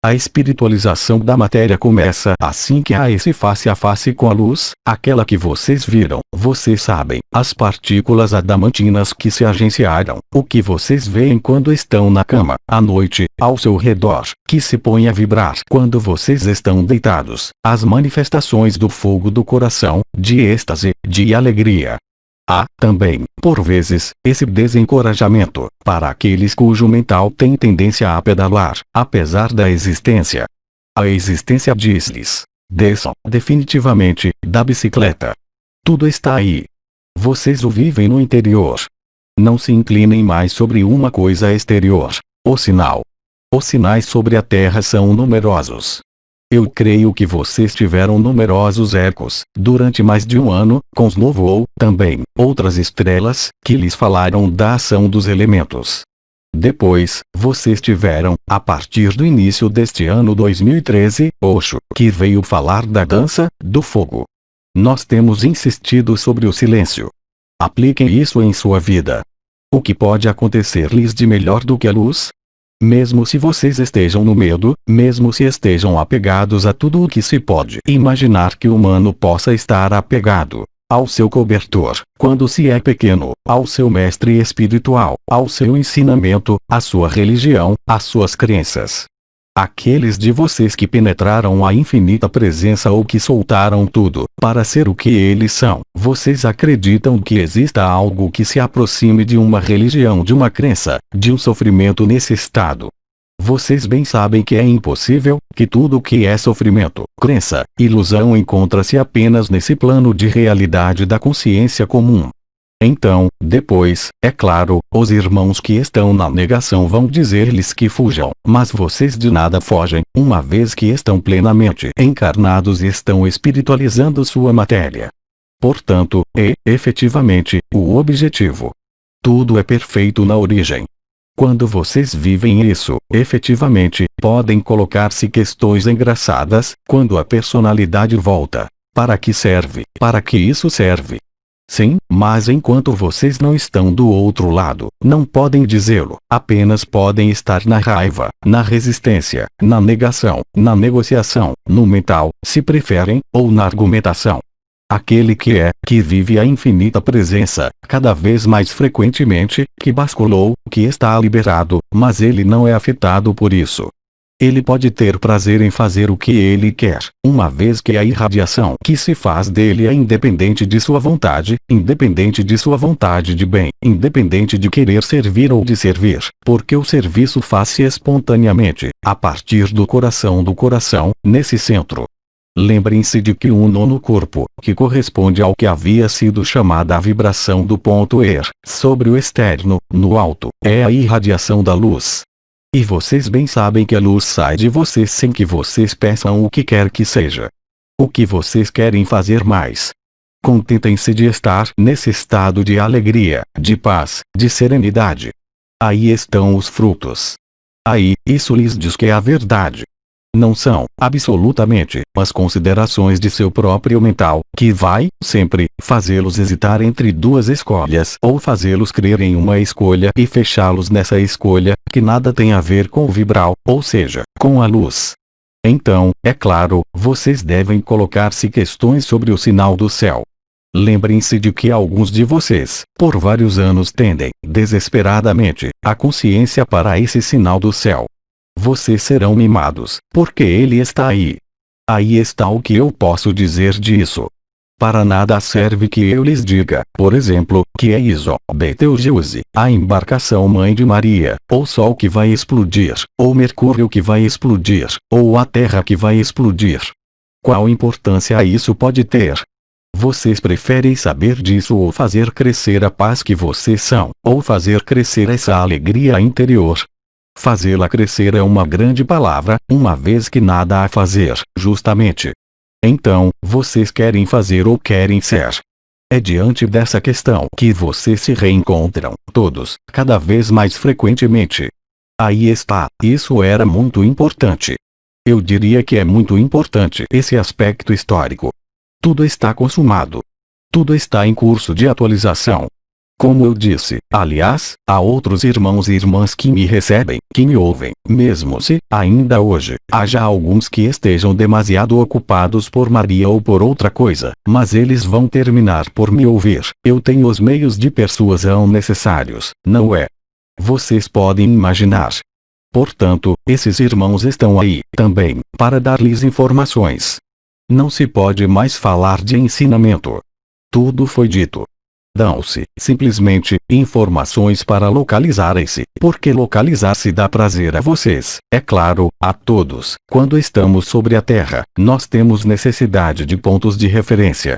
A espiritualização da matéria começa assim que há esse face a face com a luz, aquela que vocês viram, vocês sabem, as partículas adamantinas que se agenciaram, o que vocês veem quando estão na cama, à noite, ao seu redor, que se põe a vibrar quando vocês estão deitados, as manifestações do fogo do coração, de êxtase, de alegria. Há, também, por vezes, esse desencorajamento, para aqueles cujo mental tem tendência a pedalar, apesar da existência. A existência diz-lhes: desçam, definitivamente, da bicicleta. Tudo está aí. Vocês o vivem no interior. Não se inclinem mais sobre uma coisa exterior. O sinal. Os sinais sobre a Terra são numerosos. Eu creio que vocês tiveram numerosos ecos, durante mais de um ano, Cosnovo, também, outras estrelas, que lhes falaram da ação dos elementos. Depois, vocês tiveram, a partir do início deste ano 2013, Osho, que veio falar da dança, do fogo. Nós temos insistido sobre o silêncio. Apliquem isso em sua vida. O que pode acontecer-lhes de melhor do que a luz? Mesmo se vocês estejam no medo, mesmo se estejam apegados a tudo o que se pode imaginar que o humano possa estar apegado, ao seu cobertor, quando se é pequeno, ao seu mestre espiritual, ao seu ensinamento, à sua religião, às suas crenças. Aqueles de vocês que penetraram a infinita presença ou que soltaram tudo, para ser o que eles são, vocês acreditam que exista algo que se aproxime de uma religião, de uma crença, de um sofrimento nesse estado. Vocês bem sabem que é impossível, que tudo que é sofrimento, crença, ilusão encontra-se apenas nesse plano de realidade da consciência comum. Então, depois, é claro, os irmãos que estão na negação vão dizer-lhes que fujam, mas vocês de nada fogem, uma vez que estão plenamente encarnados e estão espiritualizando sua matéria. Portanto, efetivamente, o objetivo. Tudo é perfeito na origem. Quando vocês vivem isso, efetivamente, podem colocar-se questões engraçadas, quando a personalidade volta. Para que serve? Para que isso serve? Sim, mas enquanto vocês não estão do outro lado, não podem dizê-lo, apenas podem estar na raiva, na resistência, na negação, na negociação, no mental, se preferem, ou na argumentação. Aquele que vive a infinita presença, cada vez mais frequentemente, que basculou, que está liberado, mas ele não é afetado por isso. Ele pode ter prazer em fazer o que ele quer, uma vez que a irradiação que se faz dele é independente de sua vontade, independente de sua vontade de bem, independente de querer servir ou de servir, porque o serviço faz-se espontaneamente, a partir do coração, nesse centro. Lembrem-se de que o nono corpo, que corresponde ao que havia sido chamada a vibração do ponto sobre o externo, no alto, é a irradiação da luz. E vocês bem sabem que a luz sai de vocês sem que vocês peçam o que quer que seja. O que vocês querem fazer mais? Contentem-se de estar nesse estado de alegria, de paz, de serenidade. Aí estão os frutos. Aí, isso lhes diz que é a verdade. Não são, absolutamente, as considerações de seu próprio mental, que vai, sempre, fazê-los hesitar entre duas escolhas ou fazê-los crer em uma escolha e fechá-los nessa escolha, que nada tem a ver com o vibral, ou seja, com a luz. Então, é claro, vocês devem colocar-se questões sobre o sinal do céu. Lembrem-se de que alguns de vocês, por vários anos tendem, desesperadamente, a consciência para esse sinal do céu. Vocês serão mimados, porque ele está aí. Aí está o que eu posso dizer disso. Para nada serve que eu lhes diga, por exemplo, que é Iso, Betelgeuse, a embarcação mãe de Maria, ou Sol que vai explodir, ou Mercúrio que vai explodir, ou a Terra que vai explodir. Qual importância isso pode ter? Vocês preferem saber disso ou fazer crescer a paz que vocês são, ou fazer crescer essa alegria interior? Fazê-la crescer é uma grande palavra, uma vez que nada há a fazer, justamente. Então, vocês querem fazer ou querem ser? É diante dessa questão que vocês se reencontram, todos, cada vez mais frequentemente. Aí está, isso era muito importante. Eu diria que é muito importante esse aspecto histórico. Tudo está consumado. Tudo está em curso de atualização. Como eu disse, aliás, há outros irmãos e irmãs que me recebem, que me ouvem, mesmo se, ainda hoje, haja alguns que estejam demasiado ocupados por Maria ou por outra coisa, mas eles vão terminar por me ouvir. Eu tenho os meios de persuasão necessários, não é? Vocês podem imaginar. Portanto, esses irmãos estão aí, também, para dar-lhes informações. Não se pode mais falar de ensinamento. Tudo foi dito. Dão-se, simplesmente, informações para localizarem-se, porque localizar-se dá prazer a vocês, é claro, a todos. Quando estamos sobre a Terra, nós temos necessidade de pontos de referência.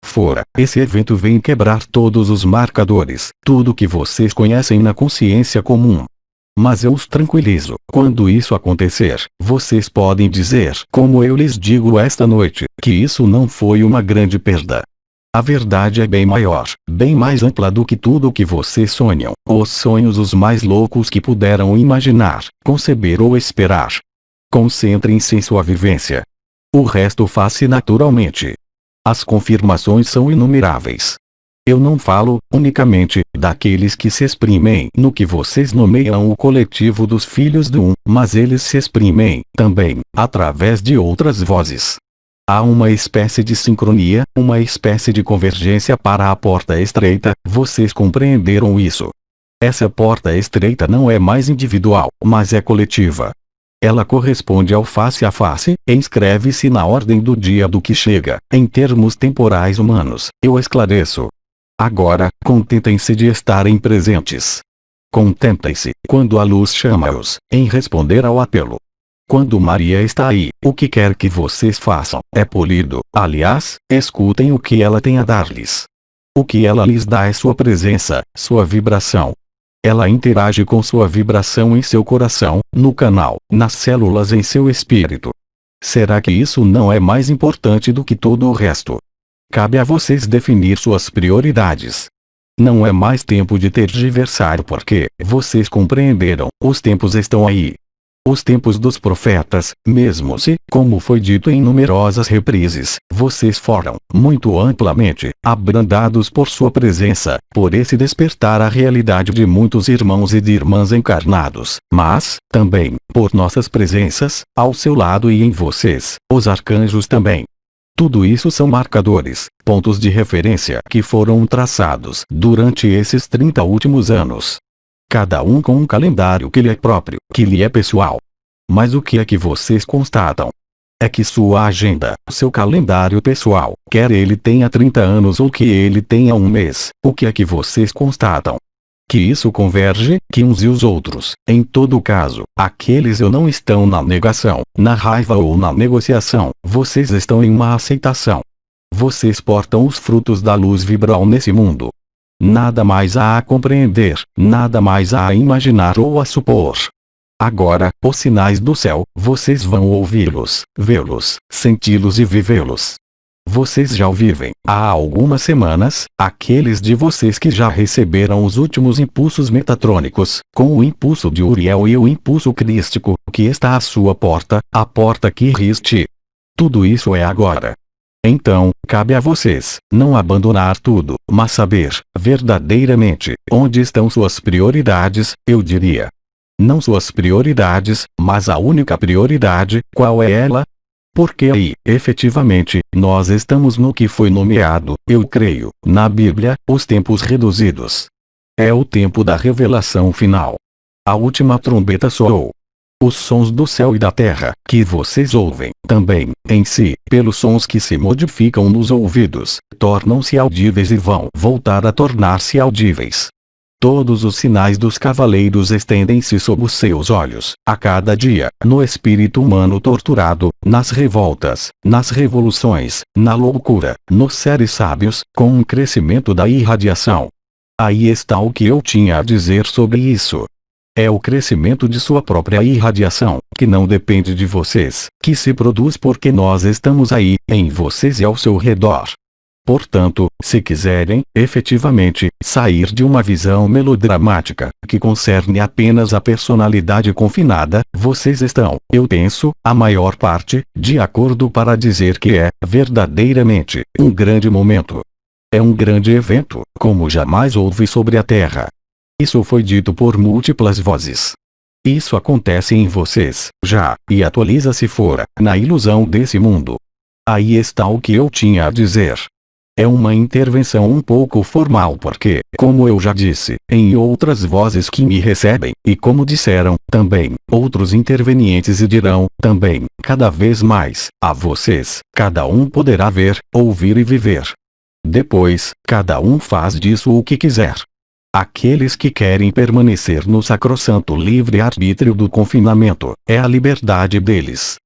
Fora, esse evento vem quebrar todos os marcadores, tudo que vocês conhecem na consciência comum. mas eu os tranquilizo. Quando isso acontecer, vocês podem dizer, como eu lhes digo esta noite, que isso não foi uma grande perda. A verdade é bem maior, bem mais ampla do que tudo o que vocês sonham, os sonhos os mais loucos que puderam imaginar, conceber ou esperar. Concentrem-se em sua vivência. O resto faz-se naturalmente. As confirmações são inumeráveis. Eu não falo, unicamente, daqueles que se exprimem no que vocês nomeiam o coletivo dos filhos do mas eles se exprimem, também, através de outras vozes. Há uma espécie de sincronia, uma espécie de convergência para a porta estreita, vocês compreenderam isso. Essa porta estreita não é mais individual, mas é coletiva. Ela corresponde ao face a face, e inscreve-se na ordem do dia do que chega, em termos temporais humanos, eu esclareço. Agora, contentem-se de estarem presentes. Contentem-se, quando a luz chama-os, em responder ao apelo. Quando Maria está aí, o que quer que vocês façam, é polido. Aliás, escutem o que ela tem a dar-lhes. O que ela lhes dá é sua presença, sua vibração. Ela interage com sua vibração em seu coração, no canal, nas células em seu espírito. Será que isso não é mais importante do que todo o resto? Cabe a vocês definir suas prioridades. Não é mais tempo de tergiversar porque, vocês compreenderam, os tempos estão aí. Os tempos dos profetas, mesmo se, como foi dito em numerosas reprises, vocês foram, muito amplamente, abrandados por sua presença, por esse despertar à realidade de muitos irmãos e de irmãs encarnados, mas, também, por nossas presenças, ao seu lado e em vocês, os arcanjos também. Tudo isso são marcadores, pontos de referência que foram traçados durante esses 30 últimos anos. Cada um com um calendário que lhe é próprio, que lhe é pessoal. Mas o que é que vocês constatam? É que sua agenda, seu calendário pessoal, quer ele tenha 30 anos ou que ele tenha um mês, o que é que vocês constatam? Que isso converge, que uns e os outros, em todo caso, aqueles não estão na negação, na raiva ou na negociação, vocês estão em uma aceitação. Vocês portam os frutos da luz vibral nesse mundo. Nada mais há a compreender, nada mais há a imaginar ou a supor. Agora, os sinais do céu, vocês vão ouvi-los, vê-los, senti-los e vivê-los. Vocês já o vivem, há algumas semanas, aqueles de vocês que já receberam os últimos impulsos metatrônicos, com o impulso de Uriel e o impulso crístico, que está à sua porta, a porta que riste. Tudo isso é agora. Então, cabe a vocês, não abandonar tudo, mas saber, verdadeiramente, onde estão suas prioridades, eu diria. Não suas prioridades, mas a única prioridade, qual é ela? Porque aí, efetivamente, nós estamos no que foi nomeado, eu creio, na Bíblia, os tempos reduzidos. É o tempo da revelação final. A última trombeta soou. Os sons do céu e da terra, que vocês ouvem, também, em si, pelos sons que se modificam nos ouvidos, tornam-se audíveis e vão voltar a tornar-se audíveis. Todos os sinais dos cavaleiros estendem-se sob os seus olhos, a cada dia, no espírito humano torturado, nas revoltas, nas revoluções, na loucura, nos seres sábios, com um crescimento da irradiação. Aí está o que eu tinha a dizer sobre isso. É o crescimento de sua própria irradiação, que não depende de vocês, que se produz porque nós estamos aí, em vocês e ao seu redor. Portanto, se quiserem, efetivamente, sair de uma visão melodramática, que concerne apenas a personalidade confinada, vocês estão, eu penso, a maior parte, de acordo para dizer que é, verdadeiramente, um grande momento. É um grande evento, como jamais houve sobre a Terra. Isso foi dito por múltiplas vozes. Isso acontece em vocês, já, e atualiza-se fora, na ilusão desse mundo. Aí está o que eu tinha a dizer. É uma intervenção um pouco formal porque, como eu já disse, em outras vozes que me recebem, e como disseram, também, outros intervenientes e dirão, também, cada vez mais, a vocês, cada um poderá ver, ouvir e viver. Depois, cada um faz disso o que quiser. Aqueles que querem permanecer no sacrossanto livre-arbítrio do confinamento, é a liberdade deles.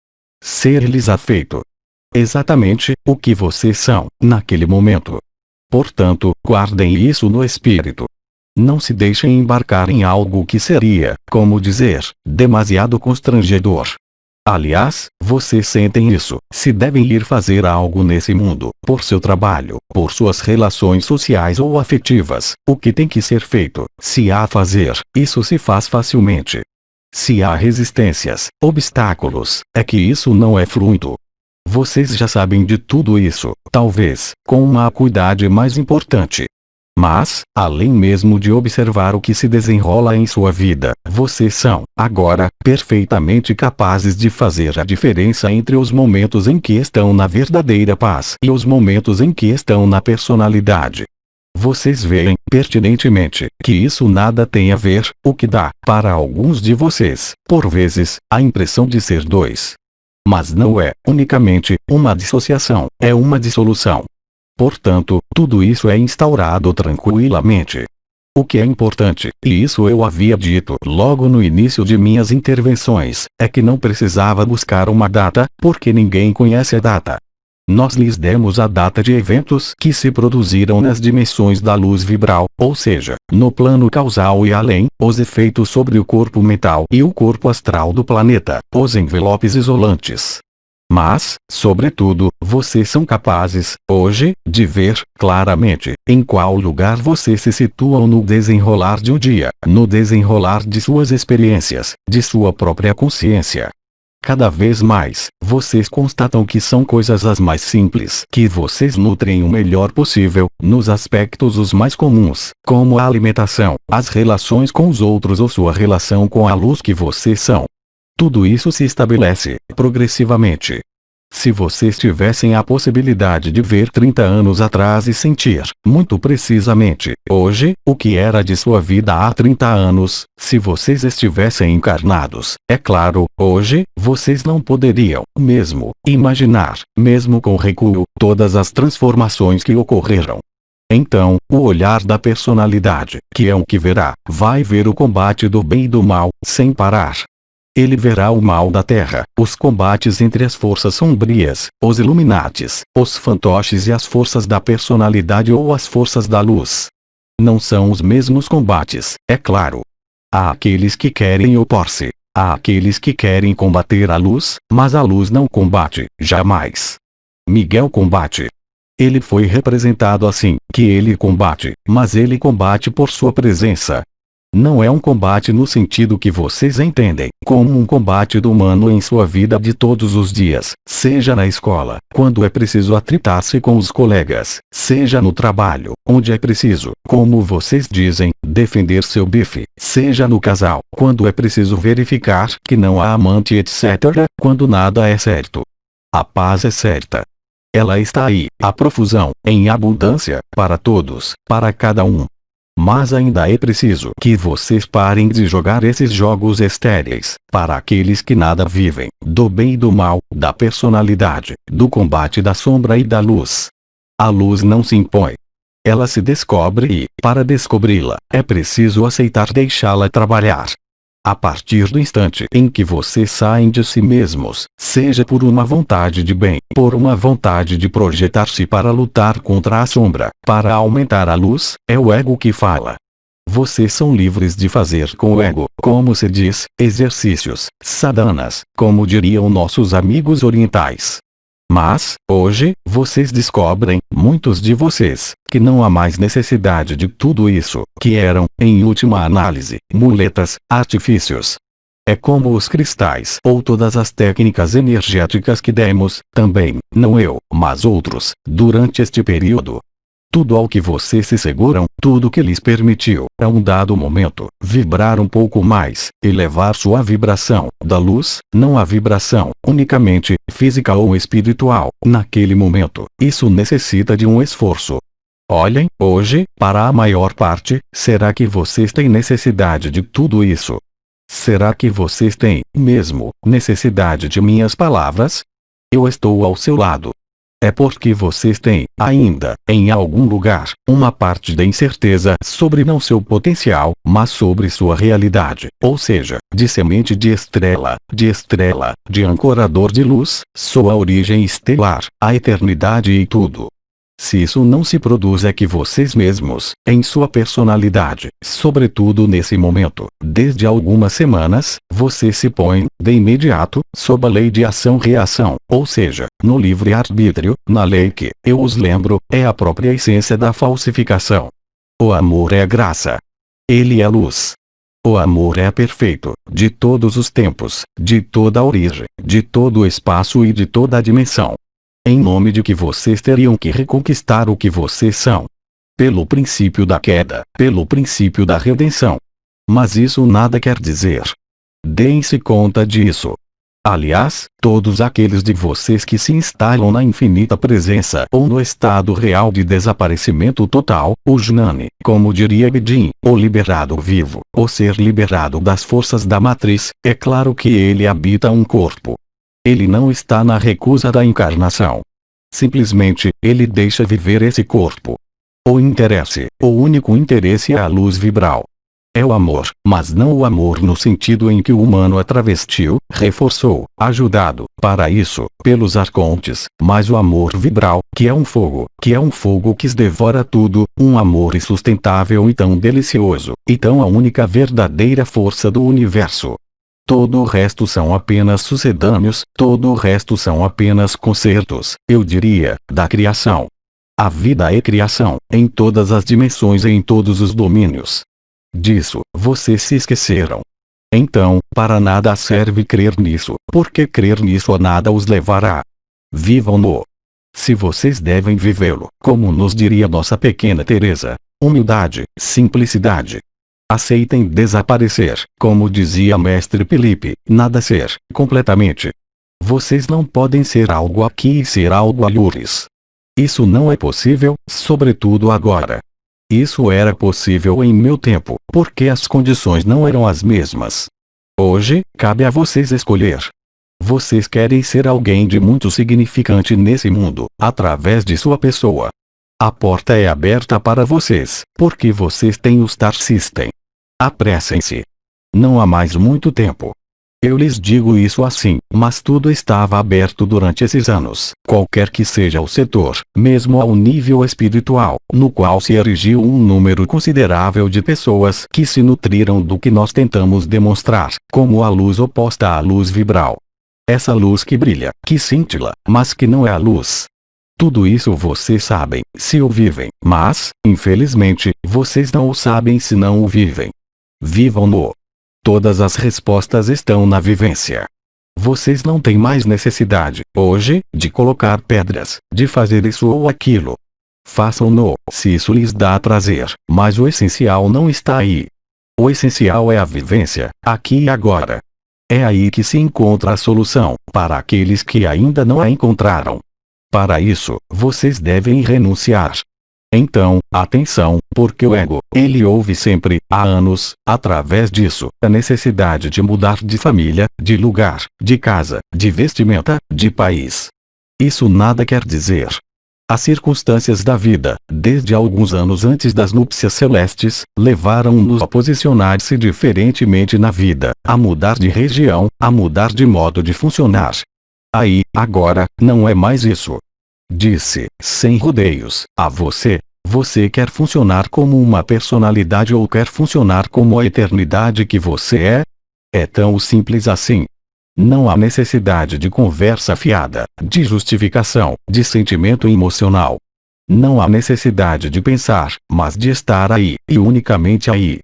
Ser-lhes afeito. Exatamente, o que vocês são, naquele momento. Portanto, guardem isso no espírito. Não se deixem embarcar em algo que seria, como dizer, demasiado constrangedor. Aliás, vocês sentem isso, se devem ir fazer algo nesse mundo, por seu trabalho, por suas relações sociais ou afetivas, o que tem que ser feito, se há a fazer, isso se faz facilmente. Se há resistências, obstáculos, é que isso não é fruto. Vocês já sabem de tudo isso, talvez, com uma acuidade mais importante. Mas, além mesmo de observar o que se desenrola em sua vida, vocês são, agora, perfeitamente capazes de fazer a diferença entre os momentos em que estão na verdadeira paz e os momentos em que estão na personalidade. Vocês veem, pertinentemente, que isso nada tem a ver, o que dá, para alguns de vocês, por vezes, a impressão de ser dois. Mas não é, unicamente, uma dissociação, é uma dissolução. Portanto, tudo isso é instaurado tranquilamente. O que é importante, e isso eu havia dito logo no início de minhas intervenções, é que não precisava buscar uma data, porque ninguém conhece a data. Nós lhes demos a data de eventos que se produziram nas dimensões da luz vibral, ou seja, no plano causal e além, os efeitos sobre o corpo mental e o corpo astral do planeta, os envelopes isolantes. Mas, sobretudo, vocês são capazes, hoje, de ver, claramente, em qual lugar vocês se situam no desenrolar de um dia, no desenrolar de suas experiências, de sua própria consciência. Cada vez mais, vocês constatam que são coisas as mais simples que vocês nutrem o melhor possível, nos aspectos os mais comuns, como a alimentação, as relações com os outros ou sua relação com a luz que vocês são. Tudo isso se estabelece, progressivamente. Se vocês tivessem a possibilidade de ver 30 anos atrás e sentir, muito precisamente, hoje, o que era de sua vida há 30 anos, se vocês estivessem encarnados, é claro, hoje, vocês não poderiam, mesmo, imaginar, mesmo com recuo, todas as transformações que ocorreram. Então, o olhar da personalidade, que é o que verá, vai ver o combate do bem e do mal, sem parar. Ele verá o mal da terra, os combates entre as forças sombrias, os Illuminates, os fantoches e as forças da personalidade ou as forças da luz. Não são os mesmos combates, é claro. Há aqueles que querem opor-se, há aqueles que querem combater a luz, mas a luz não combate, jamais. Miguel combate. Ele foi representado assim, que ele combate, mas ele combate por sua presença. Não é um combate no sentido que vocês entendem, como um combate do humano em sua vida de todos os dias, seja na escola, quando é preciso atritar-se com os colegas, seja no trabalho, onde é preciso, como vocês dizem, defender seu bife, seja no casal, quando é preciso verificar que não há amante etc., quando nada é certo. A paz é certa. Ela está aí, a profusão, em abundância, para todos, para cada um. Mas ainda é preciso que vocês parem de jogar esses jogos estéreis, para aqueles que nada vivem, do bem e do mal, da personalidade, do combate da sombra e da luz. A luz não se impõe. Ela se descobre e, para descobri-la, é preciso aceitar deixá-la trabalhar. A partir do instante em que vocês saem de si mesmos, seja por uma vontade de bem, por uma vontade de projetar-se para lutar contra a sombra, para aumentar a luz, é o ego que fala. Vocês são livres de fazer com o ego, como se diz, exercícios, sadhanas, como diriam nossos amigos orientais. Mas, hoje, vocês descobrem, muitos de vocês, que não há mais necessidade de tudo isso, que eram, em última análise, muletas, artifícios. É como os cristais ou todas as técnicas energéticas que demos, também, não eu, mas outros, durante este período. Tudo ao que vocês se seguram, tudo que lhes permitiu, a um dado momento, vibrar um pouco mais, elevar sua vibração, da luz, não a vibração, unicamente, física ou espiritual, naquele momento, isso necessita de um esforço. Olhem, hoje, para a maior parte, será que vocês têm necessidade de tudo isso? Será que vocês têm, mesmo, necessidade de minhas palavras? Eu estou ao seu lado. É porque vocês têm, ainda, em algum lugar, uma parte da incerteza sobre não seu potencial, mas sobre sua realidade, ou seja, de semente de estrela, de ancorador de luz, sua origem estelar, a eternidade e tudo. Se isso não se produz é que vocês mesmos, em sua personalidade, sobretudo nesse momento, desde algumas semanas, você se põe, de imediato, sob a lei de ação-reação, ou seja, no livre-arbítrio, na lei que, eu os lembro, é a própria essência da falsificação. O amor é graça. Ele é luz. O amor é perfeito, de todos os tempos, de toda a origem, de todo o espaço e de toda a dimensão. Em nome de que vocês teriam que reconquistar o que vocês são. Pelo princípio da queda, pelo princípio da redenção. Mas isso nada quer dizer. Deem-se conta disso. Aliás, todos aqueles de vocês que se instalam na infinita presença ou no estado real de desaparecimento total, o Jnani, como diria Bedin, o liberado vivo, o ser liberado das forças da matriz, é claro que ele habita um corpo. Ele não está na recusa da encarnação. Simplesmente, ele deixa viver esse corpo. O único interesse é a luz vibral. É o amor, mas não o amor no sentido em que o humano é travestiu, reforçou, ajudado, para isso, pelos arcontes, mas o amor vibral, que é um fogo que devora tudo, um amor insustentável e tão delicioso, e tão a única verdadeira força do universo. Todo o resto são apenas sucedâneos, todo o resto são apenas concertos, eu diria, da criação. A vida é criação, em todas as dimensões e em todos os domínios. Disso, vocês se esqueceram. Então, para nada serve crer nisso, porque crer nisso a nada os levará. Vivam-no. Se vocês devem vivê-lo, como nos diria nossa pequena Teresa, humildade, simplicidade. Aceitem desaparecer, como dizia Mestre Felipe, nada ser, completamente. Vocês não podem ser algo aqui e ser algo alhures. Isso não é possível, sobretudo agora. Isso era possível em meu tempo, porque as condições não eram as mesmas. Hoje, cabe a vocês escolher. Vocês querem ser alguém de muito significante nesse mundo, através de sua pessoa. A porta é aberta para vocês, porque vocês têm o Star System. Apressem-se. Não há mais muito tempo. Eu lhes digo isso assim, mas tudo estava aberto durante esses anos, qualquer que seja o setor, mesmo ao nível espiritual, no qual se erigiu um número considerável de pessoas que se nutriram do que nós tentamos demonstrar, como a luz oposta à luz vibral. Essa luz que brilha, que cintila, mas que não é a luz. Tudo isso vocês sabem, se o vivem, mas, infelizmente, vocês não o sabem se não o vivem. Vivam-no. Todas as respostas estão na vivência. Vocês não têm mais necessidade, hoje, de colocar pedras, de fazer isso ou aquilo. Façam-no, se isso lhes dá prazer, mas o essencial não está aí. O essencial é a vivência, aqui e agora. É aí que se encontra a solução, para aqueles que ainda não a encontraram. Para isso, vocês devem renunciar. Então, atenção, porque o ego, ele ouve sempre, há anos, através disso, a necessidade de mudar de família, de lugar, de casa, de vestimenta, de país. Isso nada quer dizer. As circunstâncias da vida, desde alguns anos antes das núpcias celestes, levaram-nos a posicionar-se diferentemente na vida, a mudar de região, a mudar de modo de funcionar. Aí, agora, não é mais isso. Disse, sem rodeios, a você. Você quer funcionar como uma personalidade ou quer funcionar como a eternidade que você é? É tão simples assim. Não há necessidade de conversa fiada, de justificação, de sentimento emocional. Não há necessidade de pensar, mas de estar aí, e unicamente aí.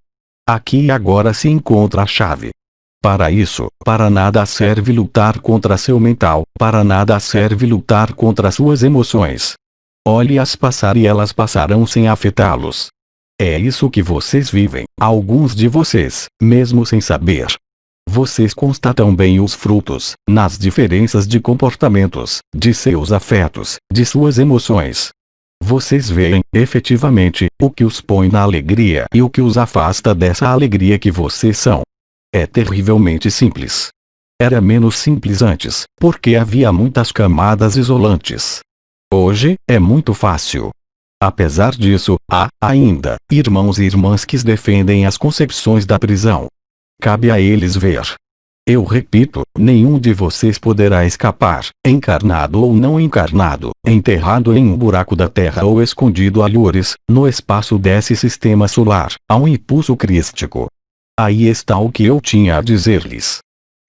Aqui e agora se encontra a chave. Para isso, para nada serve lutar contra seu mental, para nada serve lutar contra suas emoções. Olhe-as passar e elas passarão sem afetá-los. É isso que vocês vivem, alguns de vocês, mesmo sem saber. Vocês constatam bem os frutos, nas diferenças de comportamentos, de seus afetos, de suas emoções. Vocês veem, efetivamente, o que os põe na alegria e o que os afasta dessa alegria que vocês são. É terrivelmente simples. Era menos simples antes, porque havia muitas camadas isolantes. Hoje, é muito fácil. Apesar disso, há, ainda, irmãos e irmãs que defendem as concepções da prisão. Cabe a eles ver. Eu repito, nenhum de vocês poderá escapar, encarnado ou não encarnado, enterrado em um buraco da Terra ou escondido a lures, no espaço desse sistema solar, a um impulso crístico. Aí está o que eu tinha a dizer-lhes.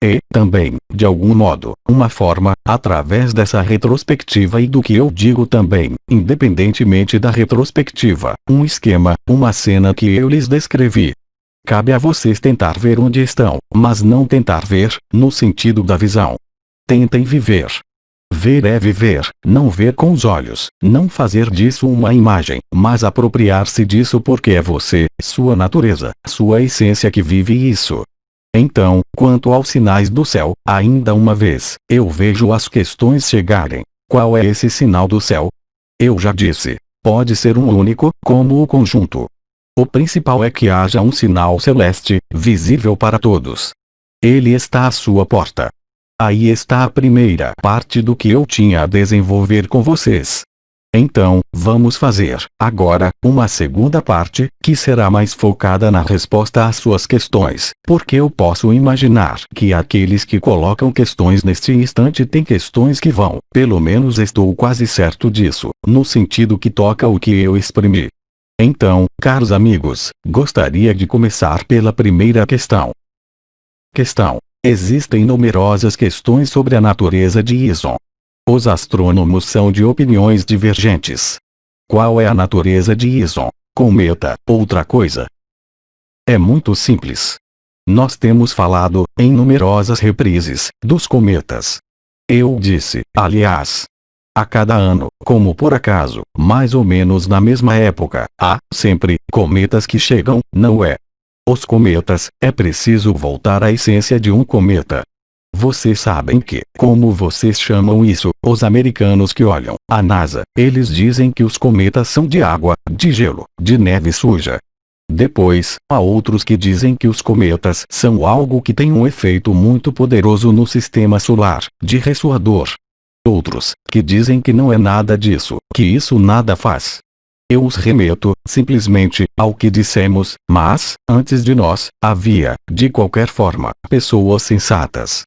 E, também, de algum modo, uma forma, através dessa retrospectiva e do que eu digo também, independentemente da retrospectiva, um esquema, uma cena que eu lhes descrevi. Cabe a vocês tentar ver onde estão, mas não tentar ver, no sentido da visão. Tentem viver. Ver é viver, não ver com os olhos, não fazer disso uma imagem, mas apropriar-se disso porque é você, sua natureza, sua essência que vive isso. Então, quanto aos sinais do céu, ainda uma vez, eu vejo as questões chegarem. Qual é esse sinal do céu? Eu já disse. Pode ser um único, como o conjunto. O principal é que haja um sinal celeste, visível para todos. Ele está à sua porta. Aí está a primeira parte do que eu tinha a desenvolver com vocês. Então, vamos fazer, agora, uma segunda parte, que será mais focada na resposta às suas questões, porque eu posso imaginar que aqueles que colocam questões neste instante têm questões que vão, pelo menos estou quase certo disso, no sentido que toca o que eu exprimi. Então, caros amigos, gostaria de começar pela primeira questão. Questão: existem numerosas questões sobre a natureza de Ison. Os astrônomos são de opiniões divergentes. Qual é a natureza de Ison? Cometa, outra coisa? É muito simples. Nós temos falado, em numerosas reprises, dos cometas. Eu disse, aliás, a cada ano, como por acaso, mais ou menos na mesma época, há, sempre, cometas que chegam, não é? Os cometas, é preciso voltar à essência de um cometa. Vocês sabem que, como vocês chamam isso, os americanos que olham, a NASA, eles dizem que os cometas são de água, de gelo, de neve suja. Depois, há outros que dizem que os cometas são algo que tem um efeito muito poderoso no sistema solar, de ressoador. Outros, que dizem que não é nada disso, que isso nada faz. Eu os remeto, simplesmente, ao que dissemos, mas, antes de nós, havia, de qualquer forma, pessoas sensatas.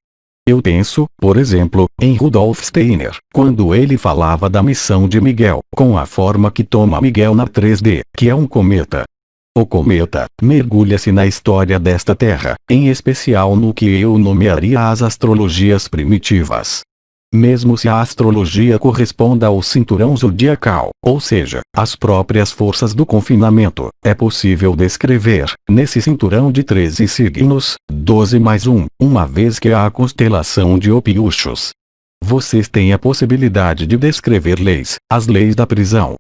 Eu penso, por exemplo, em Rudolf Steiner, quando ele falava da missão de Miguel, com a forma que toma Miguel na 3D, que é um cometa. O cometa, mergulha-se na história desta Terra, em especial no que eu nomearia as astrologias primitivas. Mesmo se a astrologia corresponda ao cinturão zodiacal, ou seja, as próprias forças do confinamento, é possível descrever, nesse cinturão de 13 signos, 12 mais 1, uma vez que há a constelação de Opiuchos. Vocês têm a possibilidade de descrever leis, as leis da prisão.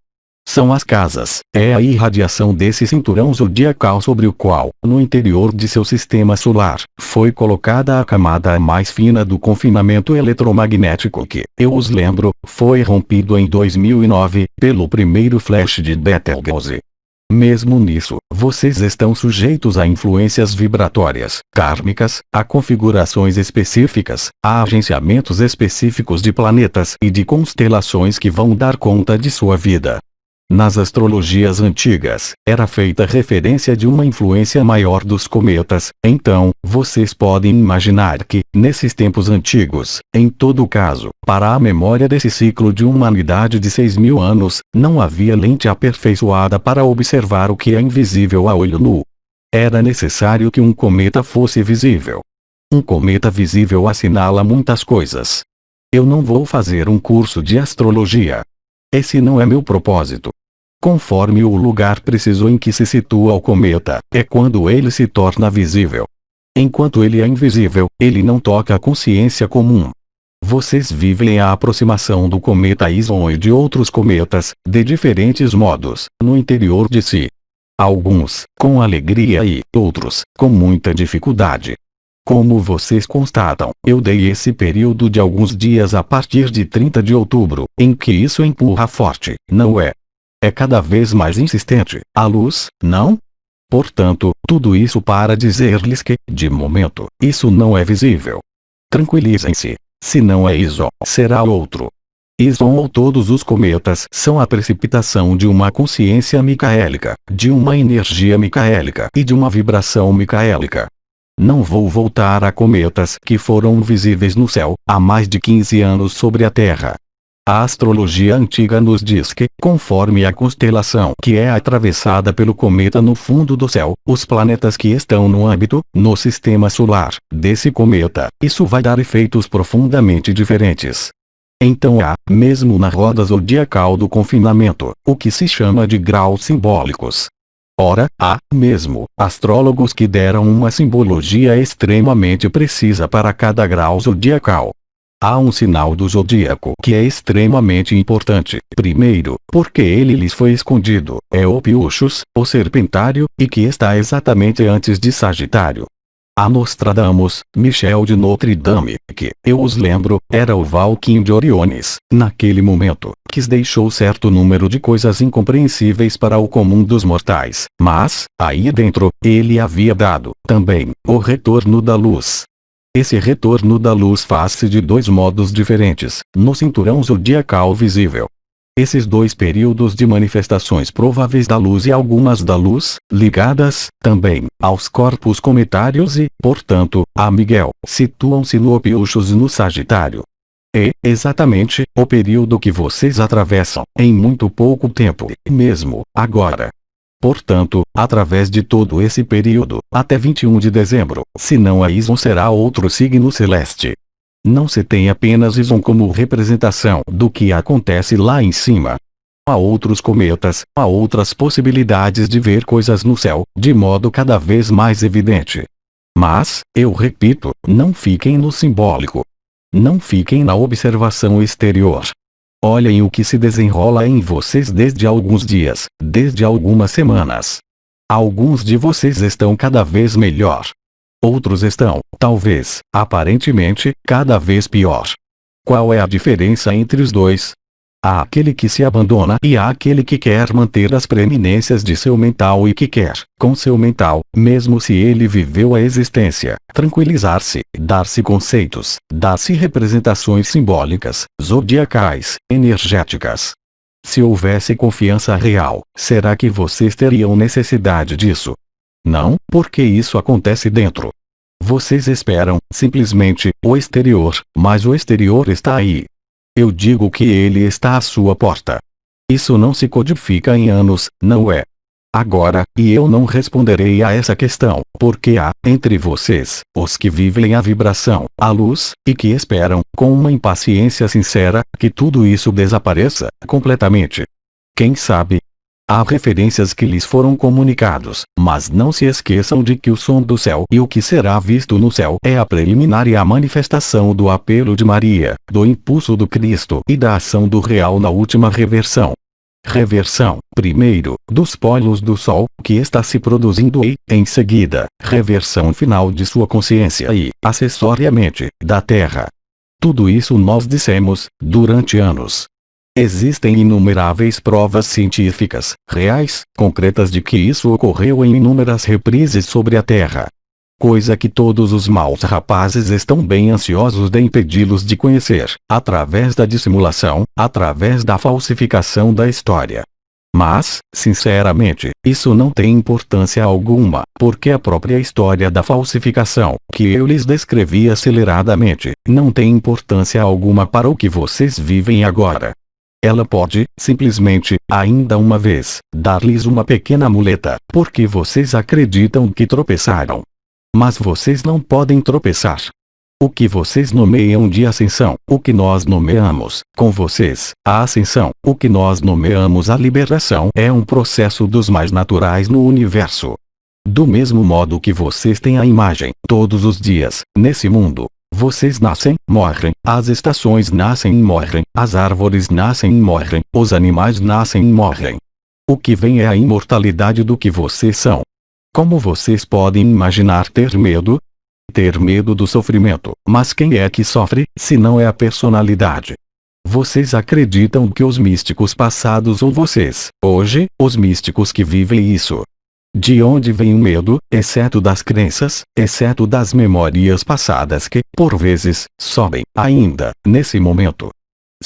São as casas, é a irradiação desse cinturão zodiacal sobre o qual, no interior de seu sistema solar, foi colocada a camada mais fina do confinamento eletromagnético que, eu os lembro, foi rompido em 2009, pelo primeiro flash de Betelgeuse. Mesmo nisso, vocês estão sujeitos a influências vibratórias, kármicas, a configurações específicas, a agenciamentos específicos de planetas e de constelações que vão dar conta de sua vida. Nas astrologias antigas, era feita referência de uma influência maior dos cometas, então, vocês podem imaginar que, nesses tempos antigos, em todo caso, para a memória desse ciclo de humanidade de 6.000 anos, não havia lente aperfeiçoada para observar o que é invisível a olho nu. Era necessário que um cometa fosse visível. Um cometa visível assinala muitas coisas. Eu não vou fazer um curso de astrologia. Esse não é meu propósito. Conforme o lugar preciso em que se situa o cometa, é quando ele se torna visível. Enquanto ele é invisível, ele não toca a consciência comum. Vocês vivem a aproximação do cometa Ison e de outros cometas, de diferentes modos, no interior de si. Alguns, com alegria e, outros, com muita dificuldade. Como vocês constatam, eu dei esse período de alguns dias a partir de 30 de outubro, em que isso empurra forte, não é? É cada vez mais insistente, a luz, não? Portanto, tudo isso para dizer-lhes que, de momento, isso não é visível. Tranquilizem-se. Se não é Ison, será outro. Ison ou todos os cometas são a precipitação de uma consciência micaélica, de uma energia micaélica e de uma vibração micaélica. Não vou voltar a cometas que foram visíveis no céu há mais de 15 anos sobre a Terra. A astrologia antiga nos diz que, conforme a constelação que é atravessada pelo cometa no fundo do céu, os planetas que estão no âmbito, no sistema solar, desse cometa, isso vai dar efeitos profundamente diferentes. Então há, mesmo na roda zodiacal do confinamento, o que se chama de graus simbólicos. Ora, há, mesmo, astrólogos que deram uma simbologia extremamente precisa para cada grau zodiacal. Há um sinal do zodíaco que é extremamente importante. Primeiro, porque ele lhes foi escondido, é o Piuxus, o serpentário, e que está exatamente antes de Sagitário. A Nostradamus, Michel de Notre Dame, que, eu os lembro, era o Valquim de Oriones, naquele momento, que deixou certo número de coisas incompreensíveis para o comum dos mortais, mas, aí dentro, ele havia dado, também, o retorno da luz. Esse retorno da luz faz-se de dois modos diferentes, no cinturão zodiacal visível. Esses dois períodos de manifestações prováveis da luz e algumas da luz, ligadas, também, aos corpos cometários e, portanto, a Miguel, situam-se no Piuxus e no Sagitário. É, exatamente, o período que vocês atravessam, em muito pouco tempo, mesmo, agora. Portanto, através de todo esse período, até 21 de dezembro, se não a Ison será outro signo celeste. Não se tem apenas Ison como representação do que acontece lá em cima. Há outros cometas, há outras possibilidades de ver coisas no céu, de modo cada vez mais evidente. Mas, eu repito, não fiquem no simbólico. Não fiquem na observação exterior. Olhem o que se desenrola em vocês desde alguns dias, desde algumas semanas. Alguns de vocês estão cada vez melhor. Outros estão, talvez, aparentemente, cada vez pior. Qual é a diferença entre os dois? Há aquele que se abandona e há aquele que quer manter as preeminências de seu mental e que quer, com seu mental, mesmo se ele viveu a existência, tranquilizar-se, dar-se conceitos, dar-se representações simbólicas, zodiacais, energéticas. Se houvesse confiança real, será que vocês teriam necessidade disso? Não, porque isso acontece dentro. Vocês esperam, simplesmente, o exterior, mas o exterior está aí. Eu digo que ele está à sua porta. Isso não se codifica em anos, não é? Agora, e eu não responderei a essa questão, porque há, entre vocês, os que vivem a vibração, a luz, e que esperam, com uma impaciência sincera, que tudo isso desapareça, completamente. Quem sabe? Há referências que lhes foram comunicados, mas não se esqueçam de que o som do céu e o que será visto no céu é a preliminar e a manifestação do apelo de Maria, do impulso do Cristo e da ação do real na última reversão. Reversão, primeiro, dos polos do Sol, que está se produzindo e, em seguida, reversão final de sua consciência e, acessoriamente, da Terra. Tudo isso nós dissemos, durante anos. Existem inumeráveis provas científicas, reais, concretas de que isso ocorreu em inúmeras reprises sobre a Terra. Coisa que todos os maus rapazes estão bem ansiosos de impedi-los de conhecer, através da dissimulação, através da falsificação da história. Mas, sinceramente, isso não tem importância alguma, porque a própria história da falsificação, que eu lhes descrevi aceleradamente, não tem importância alguma para o que vocês vivem agora. Ela pode, simplesmente, ainda uma vez, dar-lhes uma pequena muleta, porque vocês acreditam que tropeçaram. Mas vocês não podem tropeçar. O que vocês nomeiam de ascensão, o que nós nomeamos, com vocês, a ascensão, o que nós nomeamos a liberação, é um processo dos mais naturais no universo. Do mesmo modo que vocês têm a imagem, todos os dias, nesse mundo. Vocês nascem, morrem, as estações nascem e morrem, as árvores nascem e morrem, os animais nascem e morrem. O que vem é a imortalidade do que vocês são. Como vocês podem imaginar ter medo? Ter medo do sofrimento, mas quem é que sofre, se não é a personalidade? Vocês acreditam que os místicos passados ou vocês, hoje, os místicos que vivem isso? De onde vem o medo, exceto das crenças, exceto das memórias passadas que, por vezes, sobem, ainda, nesse momento?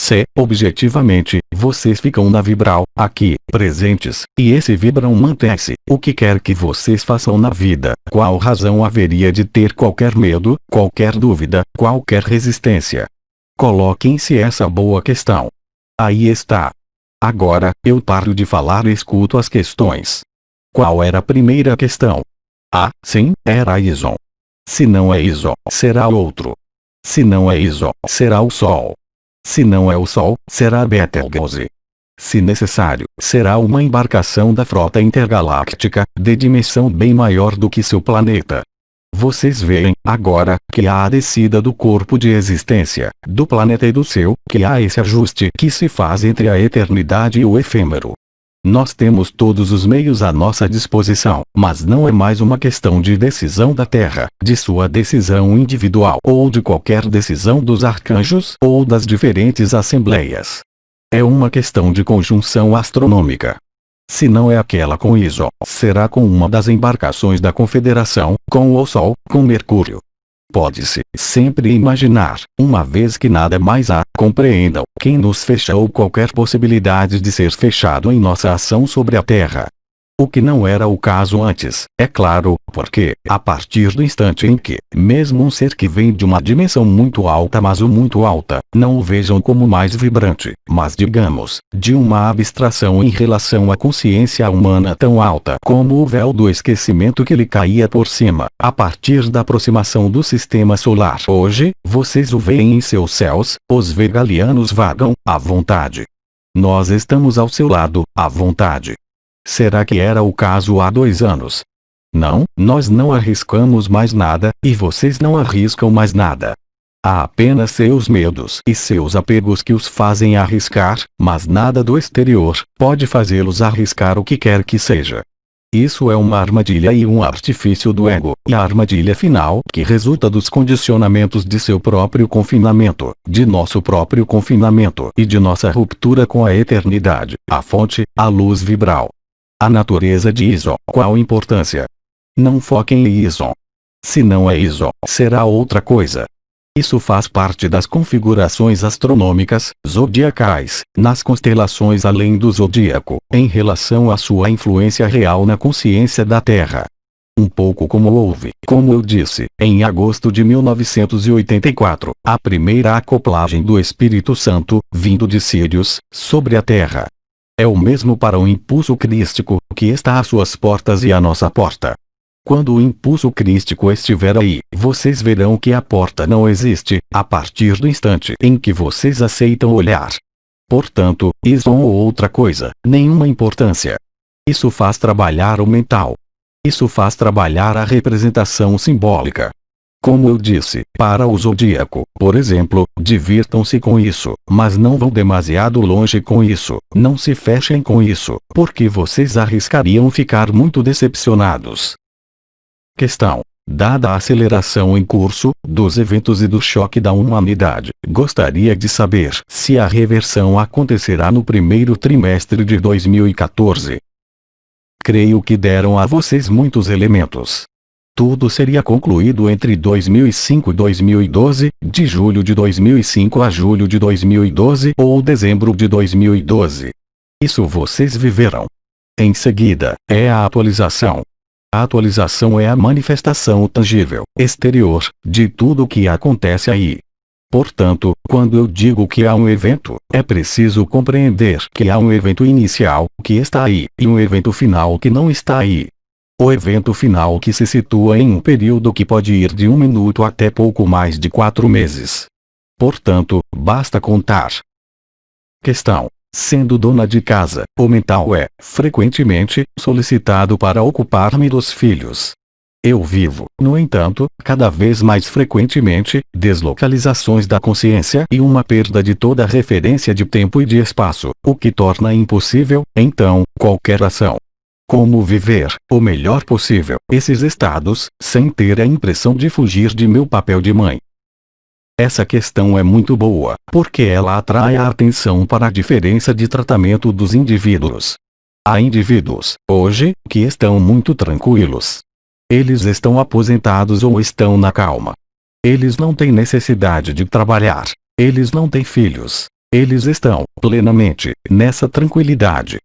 Se, objetivamente, vocês ficam na vibral, aqui, presentes, e esse vibram mantém-se, o que quer que vocês façam na vida, qual razão haveria de ter qualquer medo, qualquer dúvida, qualquer resistência? Coloquem-se essa boa questão. Aí está. Agora, eu paro de falar e escuto as questões. Qual era a primeira questão? Ah, sim, era Ison. Se não é Ison, será outro. Se não é Ison, será o Sol. Se não é o Sol, será Betelgeuse. Se necessário, será uma embarcação da frota intergaláctica, de dimensão bem maior do que seu planeta. Vocês veem, agora, que há a descida do corpo de existência, do planeta e do seu, que há esse ajuste que se faz entre a eternidade e o efêmero. Nós temos todos os meios à nossa disposição, mas não é mais uma questão de decisão da Terra, de sua decisão individual ou de qualquer decisão dos arcanjos ou das diferentes assembleias. É uma questão de conjunção astronômica. Se não é aquela com Ison, será com uma das embarcações da Confederação, com o Sol, com Mercúrio. Pode-se sempre imaginar, uma vez que nada mais há, compreendam, quem nos fechou qualquer possibilidade de ser fechado em nossa ação sobre a Terra. O que não era o caso antes, é claro, porque, a partir do instante em que, mesmo um ser que vem de uma dimensão muito alta, mas o muito alta, não o vejam como mais vibrante, mas digamos, de uma abstração em relação à consciência humana tão alta como o véu do esquecimento que lhe caía por cima, a partir da aproximação do sistema solar. Hoje, vocês o veem em seus céus, os vegalianos vagam, à vontade. Nós estamos ao seu lado, à vontade. Será que era o caso há 2 anos? Não, nós não arriscamos mais nada, e vocês não arriscam mais nada. Há apenas seus medos e seus apegos que os fazem arriscar, mas nada do exterior pode fazê-los arriscar o que quer que seja. Isso é uma armadilha e um artifício do ego, e a armadilha final que resulta dos condicionamentos de seu próprio confinamento, de nosso próprio confinamento e de nossa ruptura com a eternidade, a fonte, a luz vibral. A natureza de Ison, qual importância? Não foquem em Ison. Se não é Ison, será outra coisa. Isso faz parte das configurações astronômicas, zodiacais, nas constelações além do zodíaco, em relação à sua influência real na consciência da Terra. Um pouco como houve, como eu disse, em agosto de 1984, a primeira acoplagem do Espírito Santo, vindo de Sírius, sobre a Terra. É o mesmo para o impulso crístico, que está às suas portas e à nossa porta. Quando o impulso crístico estiver aí, vocês verão que a porta não existe, a partir do instante em que vocês aceitam olhar. Portanto, isso ou outra coisa, nenhuma importância. Isso faz trabalhar o mental. Isso faz trabalhar a representação simbólica. Como eu disse, para o zodíaco, por exemplo, divirtam-se com isso, mas não vão demasiado longe com isso, não se fechem com isso, porque vocês arriscariam ficar muito decepcionados. Questão: dada a aceleração em curso, dos eventos e do choque da humanidade, gostaria de saber se a reversão acontecerá no primeiro trimestre de 2014. Creio que deram a vocês muitos elementos. Tudo seria concluído entre 2005 e 2012, de julho de 2005 a julho de 2012 ou dezembro de 2012. Isso vocês viveram. Em seguida, é a atualização. A atualização é a manifestação tangível, exterior, de tudo o que acontece aí. Portanto, quando eu digo que há um evento, é preciso compreender que há um evento inicial, que está aí, e um evento final que não está aí. O evento final que se situa em um período que pode ir de 1 minuto até pouco mais de 4 meses. Portanto, basta contar. Questão: sendo dona de casa, o mental é, frequentemente, solicitado para ocupar-me dos filhos. Eu vivo, no entanto, cada vez mais frequentemente, deslocalizações da consciência e uma perda de toda referência de tempo e de espaço, o que torna impossível, então, qualquer ação. Como viver, o melhor possível, esses estados, sem ter a impressão de fugir de meu papel de mãe? Essa questão é muito boa, porque ela atrai a atenção para a diferença de tratamento dos indivíduos. Há indivíduos, hoje, que estão muito tranquilos. Eles estão aposentados ou estão na calma. Eles não têm necessidade de trabalhar. Eles não têm filhos. Eles estão plenamente nessa tranquilidade.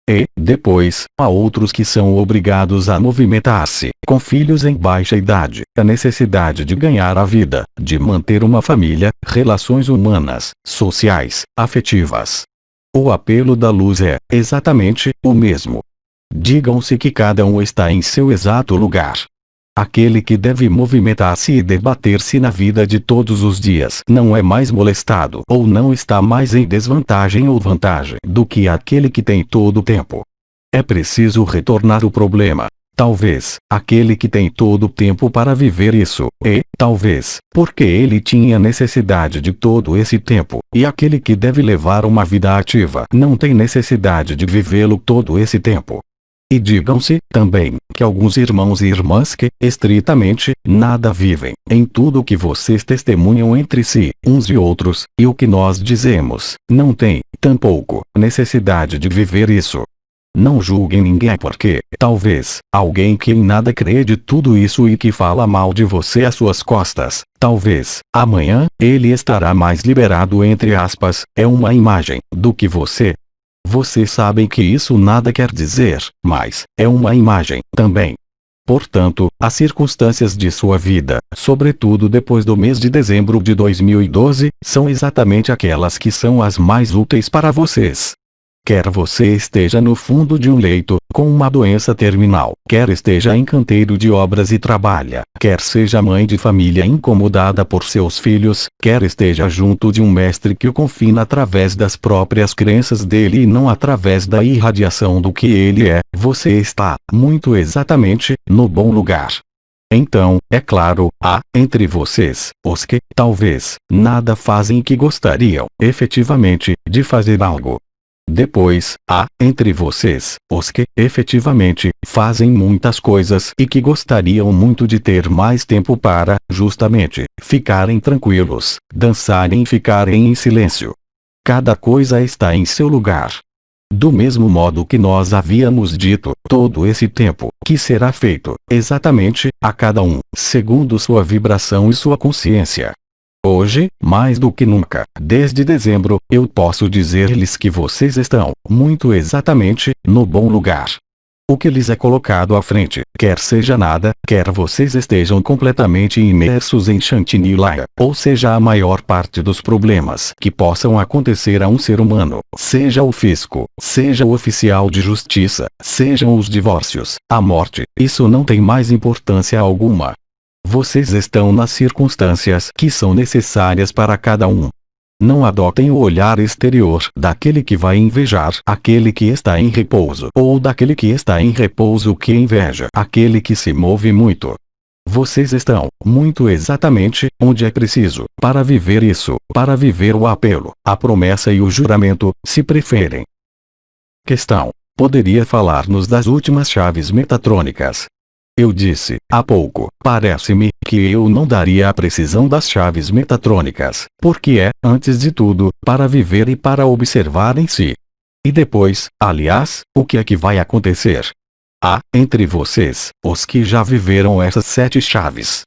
E, depois, há outros que são obrigados a movimentar-se, com filhos em baixa idade, a necessidade de ganhar a vida, de manter uma família, relações humanas, sociais, afetivas. O apelo da luz é, exatamente, o mesmo. Digam-se que cada um está em seu exato lugar. Aquele que deve movimentar-se e debater-se na vida de todos os dias não é mais molestado ou não está mais em desvantagem ou vantagem do que aquele que tem todo o tempo. É preciso retornar o problema. Talvez, aquele que tem todo o tempo para viver isso, e, talvez, porque ele tinha necessidade de todo esse tempo, e aquele que deve levar uma vida ativa não tem necessidade de vivê-lo todo esse tempo. E digam-se, também, que alguns irmãos e irmãs que, estritamente, nada vivem, em tudo o que vocês testemunham entre si, uns e outros, e o que nós dizemos, não têm, tampouco, necessidade de viver isso. Não julguem ninguém porque, talvez, alguém que em nada crê de tudo isso e que fala mal de você às suas costas, talvez, amanhã, ele estará mais liberado entre aspas, é uma imagem, do que você. Vocês sabem que isso nada quer dizer, mas é uma imagem também. Portanto, as circunstâncias de sua vida, sobretudo depois do mês de dezembro de 2012, são exatamente aquelas que são as mais úteis para vocês. Quer você esteja no fundo de um leito, com uma doença terminal, quer esteja em canteiro de obras e trabalha, quer seja mãe de família incomodada por seus filhos, quer esteja junto de um mestre que o confina através das próprias crenças dele e não através da irradiação do que ele é, você está, muito exatamente, no bom lugar. Então, é claro, há, entre vocês, os que, talvez, nada fazem que gostariam, efetivamente, de fazer algo. Depois, há, entre vocês, os que, efetivamente, fazem muitas coisas e que gostariam muito de ter mais tempo para, justamente, ficarem tranquilos, dançarem e ficarem em silêncio. Cada coisa está em seu lugar. Do mesmo modo que nós havíamos dito, todo esse tempo, que será feito, exatamente, a cada um, segundo sua vibração e sua consciência. Hoje, mais do que nunca, desde dezembro, eu posso dizer-lhes que vocês estão, muito exatamente, no bom lugar. O que lhes é colocado à frente, quer seja nada, quer vocês estejam completamente imersos em Chantilly, ou seja a maior parte dos problemas que possam acontecer a um ser humano, seja o fisco, seja o oficial de justiça, sejam os divórcios, a morte, isso não tem mais importância alguma. Vocês estão nas circunstâncias que são necessárias para cada um. Não adotem o olhar exterior daquele que vai invejar aquele que está em repouso ou daquele que está em repouso que inveja aquele que se move muito. Vocês estão, muito exatamente, onde é preciso, para viver isso, para viver o apelo, a promessa e o juramento, se preferem. Questão: poderia falar-nos das últimas chaves metatrônicas? Eu disse, há pouco, parece-me, que eu não daria a precisão das chaves metatrônicas, porque é, antes de tudo, para viver e para observar em si. E depois, aliás, o que é que vai acontecer? Há, entre vocês, os que já viveram essas 7 chaves.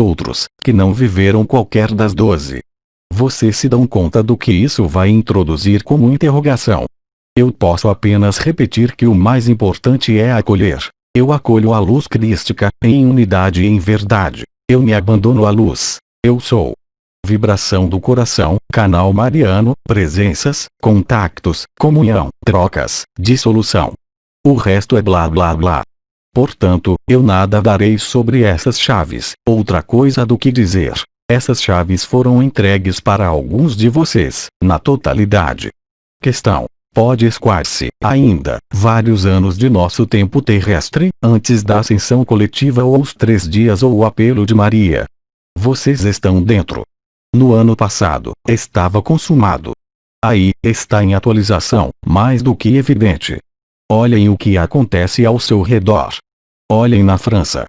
Outros, que não viveram qualquer das 12. Vocês se dão conta do que isso vai introduzir como interrogação? Eu posso apenas repetir que o mais importante é acolher. Eu acolho a luz crística, em unidade e em verdade. Eu me abandono à luz. Eu sou. Vibração do coração, canal mariano, presenças, contactos, comunhão, trocas, dissolução. O resto é blá blá blá. Portanto, eu nada darei sobre essas chaves, outra coisa do que dizer. Essas chaves foram entregues para alguns de vocês, na totalidade. Questão: pode escoar-se, ainda, vários anos de nosso tempo terrestre, antes da ascensão coletiva ou os 3 dias ou o apelo de Maria. Vocês estão dentro. No ano passado, estava consumado. Aí, está em atualização, mais do que evidente. Olhem o que acontece ao seu redor. Olhem na França.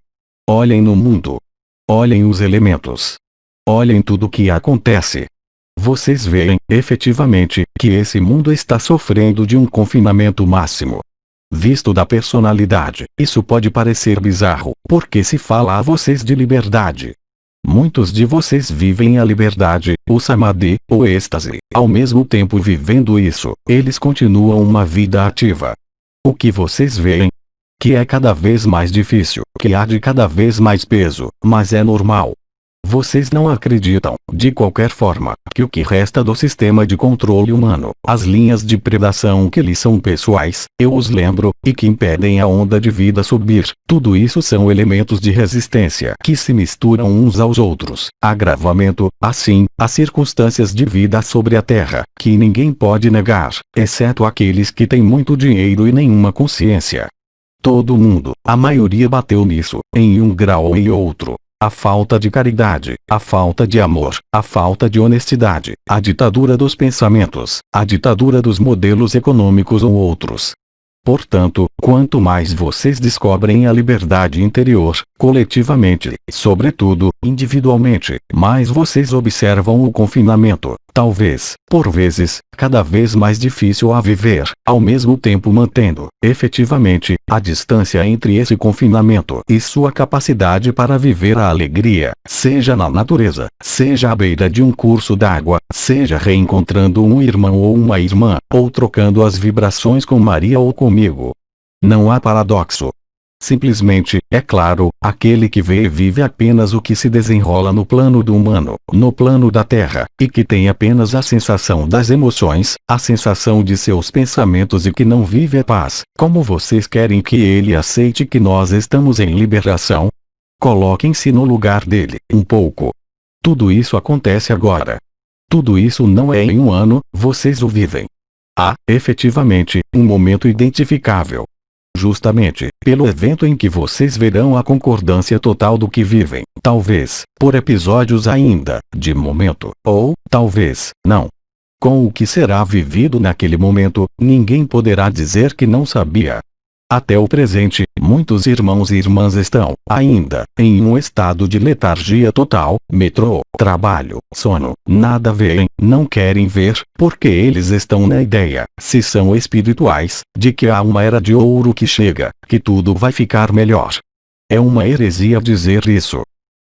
Olhem no mundo. Olhem os elementos. Olhem tudo o que acontece. Vocês veem, efetivamente, que esse mundo está sofrendo de um confinamento máximo. Visto da personalidade, isso pode parecer bizarro, porque se fala a vocês de liberdade. Muitos de vocês vivem a liberdade, o samadhi, o êxtase. Ao mesmo tempo vivendo isso, eles continuam uma vida ativa. O que vocês veem? Que é cada vez mais difícil, que há de cada vez mais peso, mas é normal. Vocês não acreditam, de qualquer forma, que o que resta do sistema de controle humano, as linhas de predação que lhes são pessoais, eu os lembro, e que impedem a onda de vida subir, tudo isso são elementos de resistência que se misturam uns aos outros, agravamento, assim, as circunstâncias de vida sobre a Terra, que ninguém pode negar, exceto aqueles que têm muito dinheiro e nenhuma consciência. Todo mundo, a maioria bateu nisso, em um grau ou em outro. A falta de caridade, a falta de amor, a falta de honestidade, a ditadura dos pensamentos, a ditadura dos modelos econômicos ou outros. Portanto, quanto mais vocês descobrem a liberdade interior, coletivamente, sobretudo, individualmente, mais vocês observam o confinamento, talvez, por vezes, cada vez mais difícil a viver, ao mesmo tempo mantendo, efetivamente, a distância entre esse confinamento e sua capacidade para viver a alegria, seja na natureza, seja à beira de um curso d'água, seja reencontrando um irmão ou uma irmã, ou trocando as vibrações com Maria ou comigo. Não há paradoxo. Simplesmente, é claro, aquele que vê e vive apenas o que se desenrola no plano do humano, no plano da Terra, e que tem apenas a sensação das emoções, a sensação de seus pensamentos e que não vive a paz, como vocês querem que ele aceite que nós estamos em liberação? Coloquem-se no lugar dele, um pouco. Tudo isso acontece agora. Tudo isso não é em um ano, vocês o vivem. Há, efetivamente, um momento identificável. Justamente, pelo evento em que vocês verão a concordância total do que vivem, talvez, por episódios ainda, de momento, ou, talvez, não. Com o que será vivido naquele momento, ninguém poderá dizer que não sabia. Até o presente, muitos irmãos e irmãs estão, ainda, em um estado de letargia total, metrô, trabalho, sono, nada veem, não querem ver, porque eles estão na ideia, se são espirituais, de que há uma era de ouro que chega, que tudo vai ficar melhor. É uma heresia dizer isso.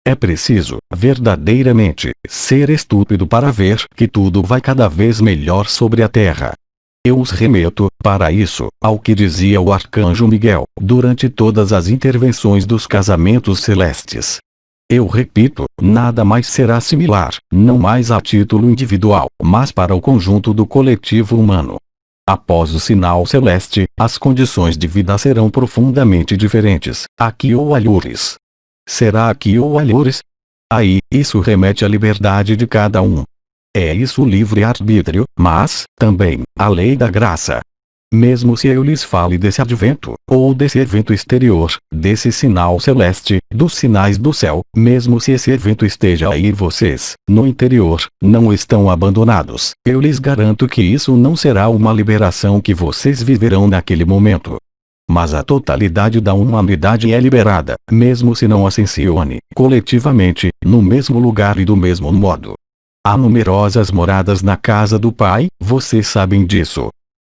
É preciso, verdadeiramente, ser estúpido para ver que tudo vai cada vez melhor sobre a Terra. Eu os remeto, para isso, ao que dizia o Arcanjo Miguel, durante todas as intervenções dos casamentos celestes. Eu repito, nada mais será similar, não mais a título individual, mas para o conjunto do coletivo humano. Após o sinal celeste, as condições de vida serão profundamente diferentes, aqui ou alhures. Será aqui ou alhures? Aí, isso remete à liberdade de cada um. É isso o livre-arbítrio, mas, também, a lei da graça. Mesmo se eu lhes fale desse advento, ou desse evento exterior, desse sinal celeste, dos sinais do céu, mesmo se esse evento esteja aí vocês, no interior, não estão abandonados, eu lhes garanto que isso não será uma liberação que vocês viverão naquele momento. Mas a totalidade da humanidade é liberada, mesmo se não ascensione, coletivamente, no mesmo lugar e do mesmo modo. Há numerosas moradas na casa do Pai, vocês sabem disso.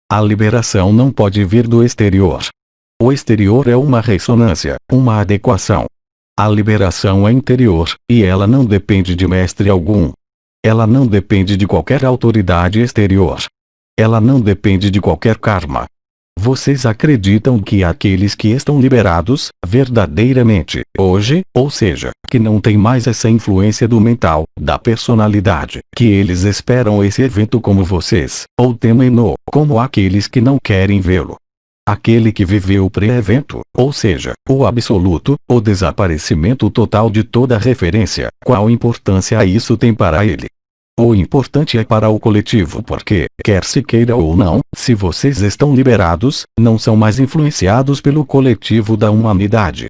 A liberação não pode vir do exterior. O exterior é uma ressonância, uma adequação. A liberação é interior, e ela não depende de mestre algum. Ela não depende de qualquer autoridade exterior. Ela não depende de qualquer karma. Vocês acreditam que aqueles que estão liberados, verdadeiramente, hoje, ou seja, que não tem mais essa influência do mental, da personalidade, que eles esperam esse evento como vocês, ou temem-no, como aqueles que não querem vê-lo. Aquele que viveu o pré-evento, ou seja, o absoluto, o desaparecimento total de toda referência, qual importância isso tem para ele? O importante é para o coletivo porque, quer se queira ou não, se vocês estão liberados, não são mais influenciados pelo coletivo da humanidade.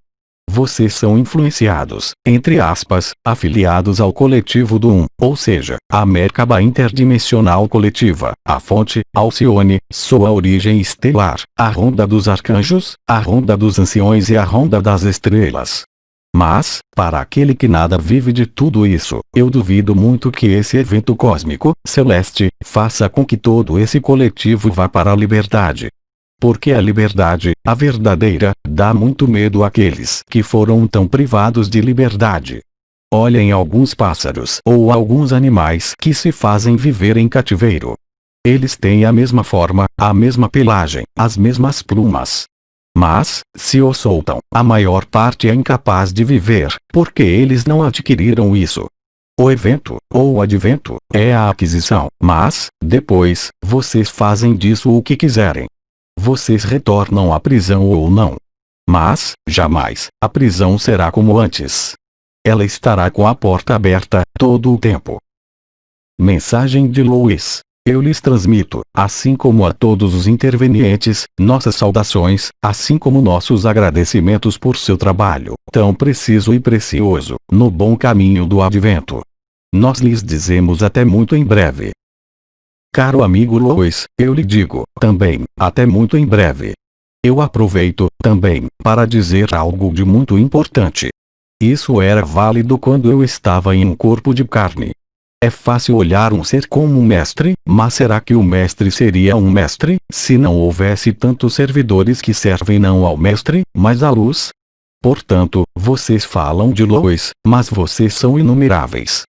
Vocês são influenciados, entre aspas, afiliados ao coletivo do Um, ou seja, a Merkaba interdimensional coletiva, a fonte, Alcione, sua origem estelar, a ronda dos arcanjos, a ronda dos anciões e a ronda das estrelas. Mas, para aquele que nada vive de tudo isso, eu duvido muito que esse evento cósmico, celeste, faça com que todo esse coletivo vá para a liberdade. Porque a liberdade, a verdadeira, dá muito medo àqueles que foram tão privados de liberdade. olhem alguns pássaros ou alguns animais que se fazem viver em cativeiro. Eles têm a mesma forma, a mesma pelagem, as mesmas plumas. Mas, se o soltam, a maior parte é incapaz de viver, porque eles não adquiriram isso. O evento, ou advento, é a aquisição, mas, depois, vocês fazem disso o que quiserem. Vocês retornam à prisão ou não. Mas, jamais, a prisão será como antes. Ela estará com a porta aberta, todo o tempo. Mensagem de Lois. Eu lhes transmito, assim como a todos os intervenientes, nossas saudações, assim como nossos agradecimentos por seu trabalho, tão preciso e precioso, no bom caminho do advento. Nós lhes dizemos até muito em breve. Caro amigo Lois, eu lhe digo, também, até muito em breve. Eu aproveito, também, para dizer algo de muito importante. Isso era válido quando eu estava em um corpo de carne. É fácil olhar um ser como um mestre, mas será que o mestre seria um mestre, se não houvesse tantos servidores que servem não ao mestre, mas à luz? Portanto, vocês falam de Lois, mas vocês são inumeráveis.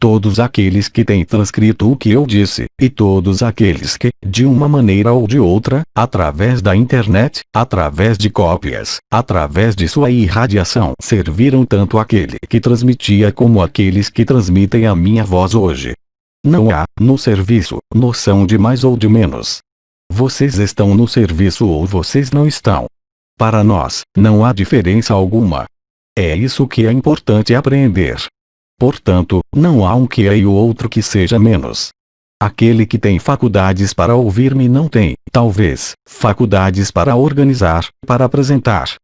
Todos aqueles que têm transcrito o que eu disse, e todos aqueles que, de uma maneira ou de outra, através da internet, através de cópias, através de sua irradiação, serviram tanto aquele que transmitia como aqueles que transmitem a minha voz hoje. Não há, no serviço, noção de mais ou de menos. Vocês estão no serviço ou vocês não estão. Para nós, não há diferença alguma. É isso que é importante aprender. Portanto, não há um que é e o outro que seja menos. Aquele que tem faculdades para ouvir-me não tem, talvez, faculdades para organizar, para apresentar.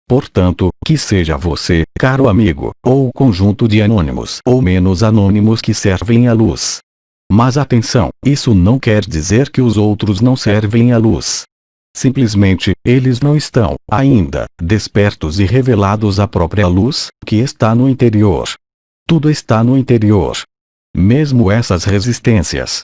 Portanto, que seja você, caro amigo, ou o conjunto de anônimos ou menos anônimos que servem à luz. Mas atenção, isso não quer dizer que os outros não servem à luz. Simplesmente, eles não estão, ainda, despertos e revelados à própria luz, que está no interior. Tudo está no interior. Mesmo essas resistências.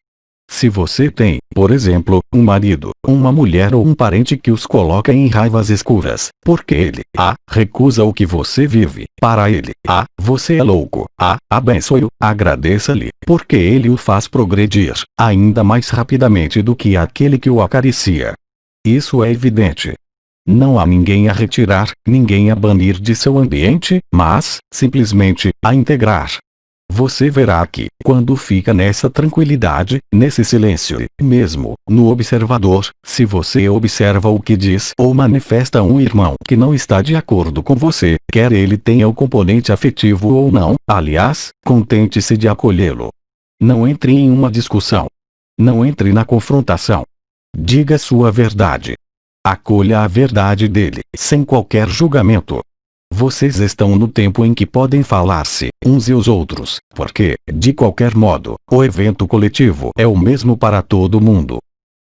Se você tem, por exemplo, um marido, uma mulher ou um parente que os coloca em raivas escuras, porque ele, recusa o que você vive, para ele, você é louco, abençoe-o, agradeça-lhe, porque ele o faz progredir, ainda mais rapidamente do que aquele que o acaricia. Isso é evidente. Não há ninguém a retirar, ninguém a banir de seu ambiente, mas, simplesmente, a integrar. Você verá que, quando fica nessa tranquilidade, nesse silêncio, mesmo, no observador, se você observa o que diz ou manifesta um irmão que não está de acordo com você, quer ele tenha o componente afetivo ou não, aliás, contente-se de acolhê-lo. Não entre em uma discussão. Não entre na confrontação. Diga sua verdade. Acolha a verdade dele, sem qualquer julgamento. Vocês estão no tempo em que podem falar-se, uns e os outros, porque, de qualquer modo, o evento coletivo é o mesmo para todo mundo.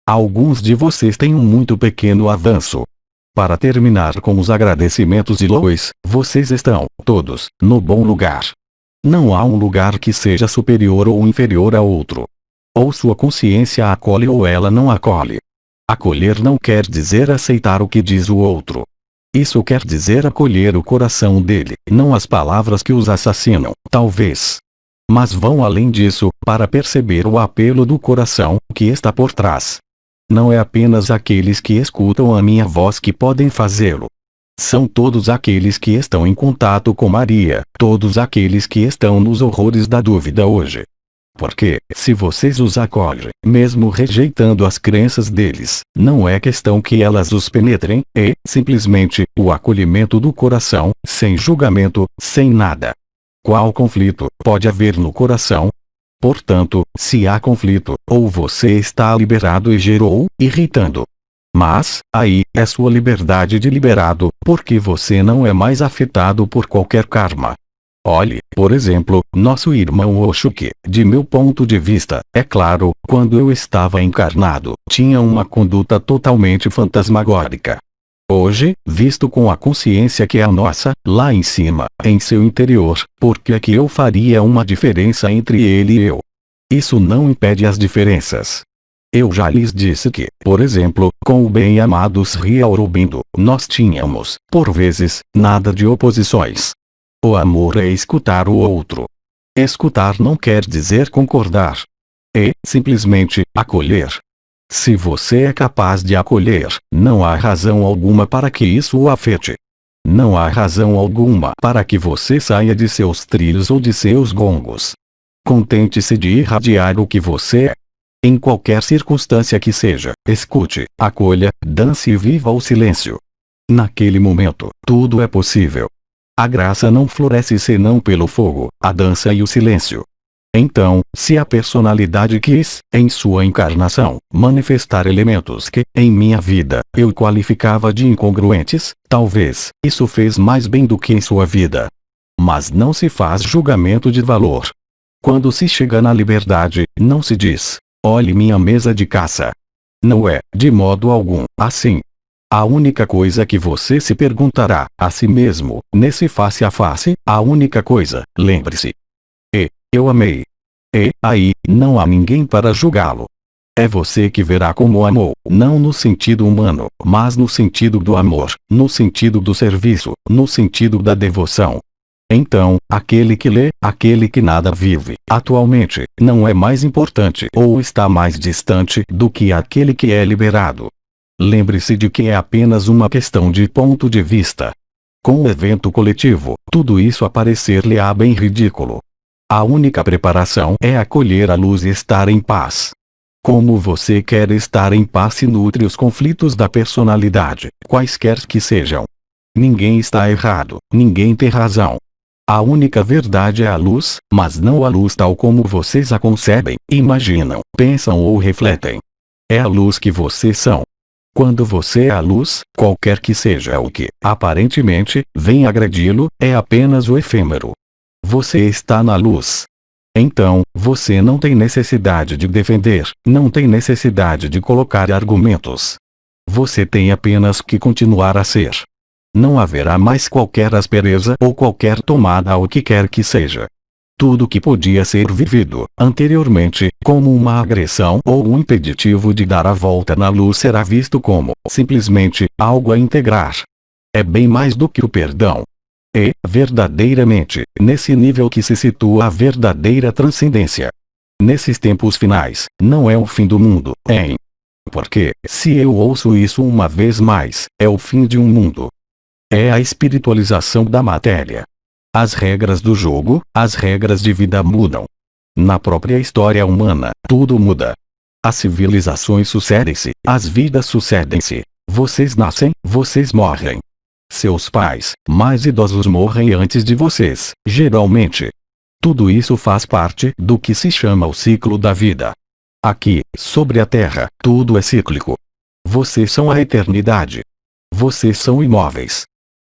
Alguns de vocês têm um muito pequeno avanço. Para terminar com os agradecimentos de Lois, vocês estão, todos, no bom lugar. Não há um lugar que seja superior ou inferior a outro. Ou sua consciência acolhe ou ela não acolhe. Acolher não quer dizer aceitar o que diz o outro. Isso quer dizer acolher o coração dele, não as palavras que os assassinam, talvez. Mas vão além disso, para perceber o apelo do coração, que está por trás. Não é apenas aqueles que escutam a minha voz que podem fazê-lo. São todos aqueles que estão em contato com Maria, todos aqueles que estão nos horrores da dúvida hoje. Porque, se vocês os acolhem, mesmo rejeitando as crenças deles, não é questão que elas os penetrem, é, simplesmente, o acolhimento do coração, sem julgamento, sem nada. Qual conflito pode haver no coração? Portanto, se há conflito, ou você está liberado e gerou, irritando. Mas, aí, é sua liberdade de liberado, porque você não é mais afetado por qualquer karma. Olhe, por exemplo, nosso irmão Osho que, de meu ponto de vista, é claro, quando eu estava encarnado, tinha uma conduta totalmente fantasmagórica. Hoje, visto com a consciência que é a nossa, lá em cima, em seu interior, por que é que eu faria uma diferença entre ele e eu? Isso não impede as diferenças. Eu já lhes disse que, por exemplo, com o bem-amado Sri Aurobindo, nós tínhamos, por vezes, nada de oposições. O amor é escutar o outro. Escutar não quer dizer concordar. É, simplesmente, acolher. Se você é capaz de acolher, não há razão alguma para que isso o afete. Não há razão alguma para que você saia de seus trilhos ou de seus gongos. Contente-se de irradiar o que você é. Em qualquer circunstância que seja, escute, acolha, dance e viva o silêncio. Naquele momento, tudo é possível. A graça não floresce senão pelo fogo, a dança e o silêncio. Então, se a personalidade quis, em sua encarnação, manifestar elementos que, em minha vida, eu qualificava de incongruentes, talvez, isso fez mais bem do que em sua vida. Mas não se faz julgamento de valor. Quando se chega na liberdade, não se diz, olhe minha mesa de caça. Não é, de modo algum, assim. A única coisa que você se perguntará, a si mesmo, nesse face a face, a única coisa, lembre-se. Eu amei. E, aí, não há ninguém para julgá-lo. É você que verá como amou, não no sentido humano, mas no sentido do amor, no sentido do serviço, no sentido da devoção. Então, aquele que lê, aquele que nada vive, atualmente, não é mais importante ou está mais distante do que aquele que é liberado. Lembre-se de que é apenas uma questão de ponto de vista. Com o evento coletivo, tudo isso aparecer-lhe-á bem ridículo. A única preparação é acolher a luz e estar em paz. Como você quer estar em paz se nutre os conflitos da personalidade, quaisquer que sejam? Ninguém está errado, ninguém tem razão. A única verdade é a luz, mas não a luz tal como vocês a concebem, imaginam, pensam ou refletem. É a luz que vocês são. Quando você é a luz, qualquer que seja o que, aparentemente, vem agredi-lo, é apenas o efêmero. Você está na luz. Então, você não tem necessidade de defender, não tem necessidade de colocar argumentos. Você tem apenas que continuar a ser. Não haverá mais qualquer aspereza ou qualquer tomada ao que quer que seja. Tudo que podia ser vivido, anteriormente, como uma agressão ou um impeditivo de dar a volta na luz será visto como, simplesmente, algo a integrar. É bem mais do que o perdão. É, verdadeiramente, nesse nível que se situa a verdadeira transcendência. Nesses tempos finais, não é o fim do mundo, é. Porque, se eu ouço isso uma vez mais, é o fim de um mundo. É a espiritualização da matéria. As regras do jogo, as regras de vida mudam. Na própria história humana, tudo muda. As civilizações sucedem-se, as vidas sucedem-se. Vocês nascem, vocês morrem. Seus pais, mais idosos, morrem antes de vocês, geralmente. Tudo isso faz parte do que se chama o ciclo da vida. Aqui, sobre a Terra, tudo é cíclico. Vocês são a eternidade. Vocês são imóveis.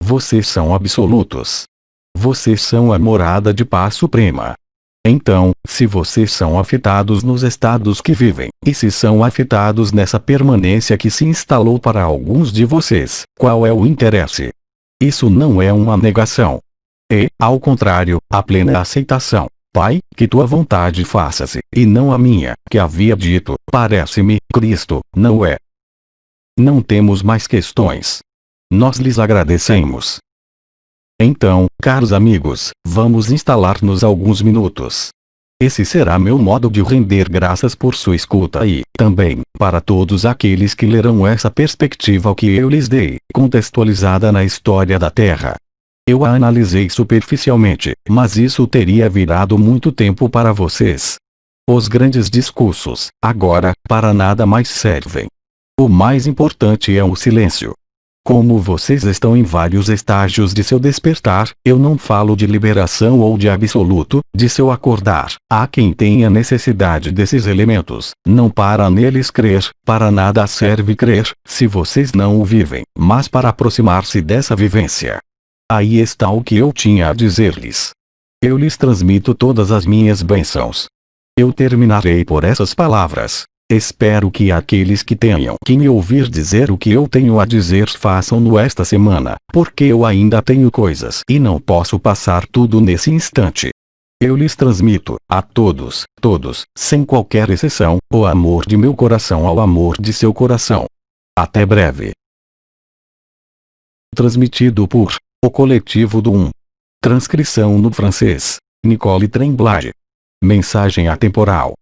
Vocês são absolutos. Vocês são a morada de paz suprema. Então, se vocês são afetados nos estados que vivem, e se são afetados nessa permanência que se instalou para alguns de vocês, qual é o interesse? Isso não é uma negação. É, ao contrário, a plena aceitação. Pai, que tua vontade faça-se, e não a minha, que havia dito, parece-me, Cristo, não é? Não temos mais questões. Nós lhes agradecemos. Então, caros amigos, vamos instalar-nos alguns minutos. Esse será meu modo de render graças por sua escuta e, também, para todos aqueles que lerão essa perspectiva que eu lhes dei, contextualizada na história da Terra. Eu a analisei superficialmente, mas isso teria virado muito tempo para vocês. Os grandes discursos, agora, para nada mais servem. O mais importante é o silêncio. Como vocês estão em vários estágios de seu despertar, eu não falo de liberação ou de absoluto, de seu acordar. Há quem tenha necessidade desses elementos, não para neles crer, para nada serve crer, se vocês não o vivem, mas para aproximar-se dessa vivência. Aí está o que eu tinha a dizer-lhes. Eu lhes transmito todas as minhas bênçãos. Eu terminarei por essas palavras. Espero que aqueles que tenham que me ouvir dizer o que eu tenho a dizer façam-no esta semana, porque eu ainda tenho coisas e não posso passar tudo nesse instante. Eu lhes transmito, a todos, sem qualquer exceção, o amor de meu coração ao amor de seu coração. Até breve. Transmitido por O Coletivo do 1. Transcrição no francês. Nicole Tremblay. Mensagem atemporal.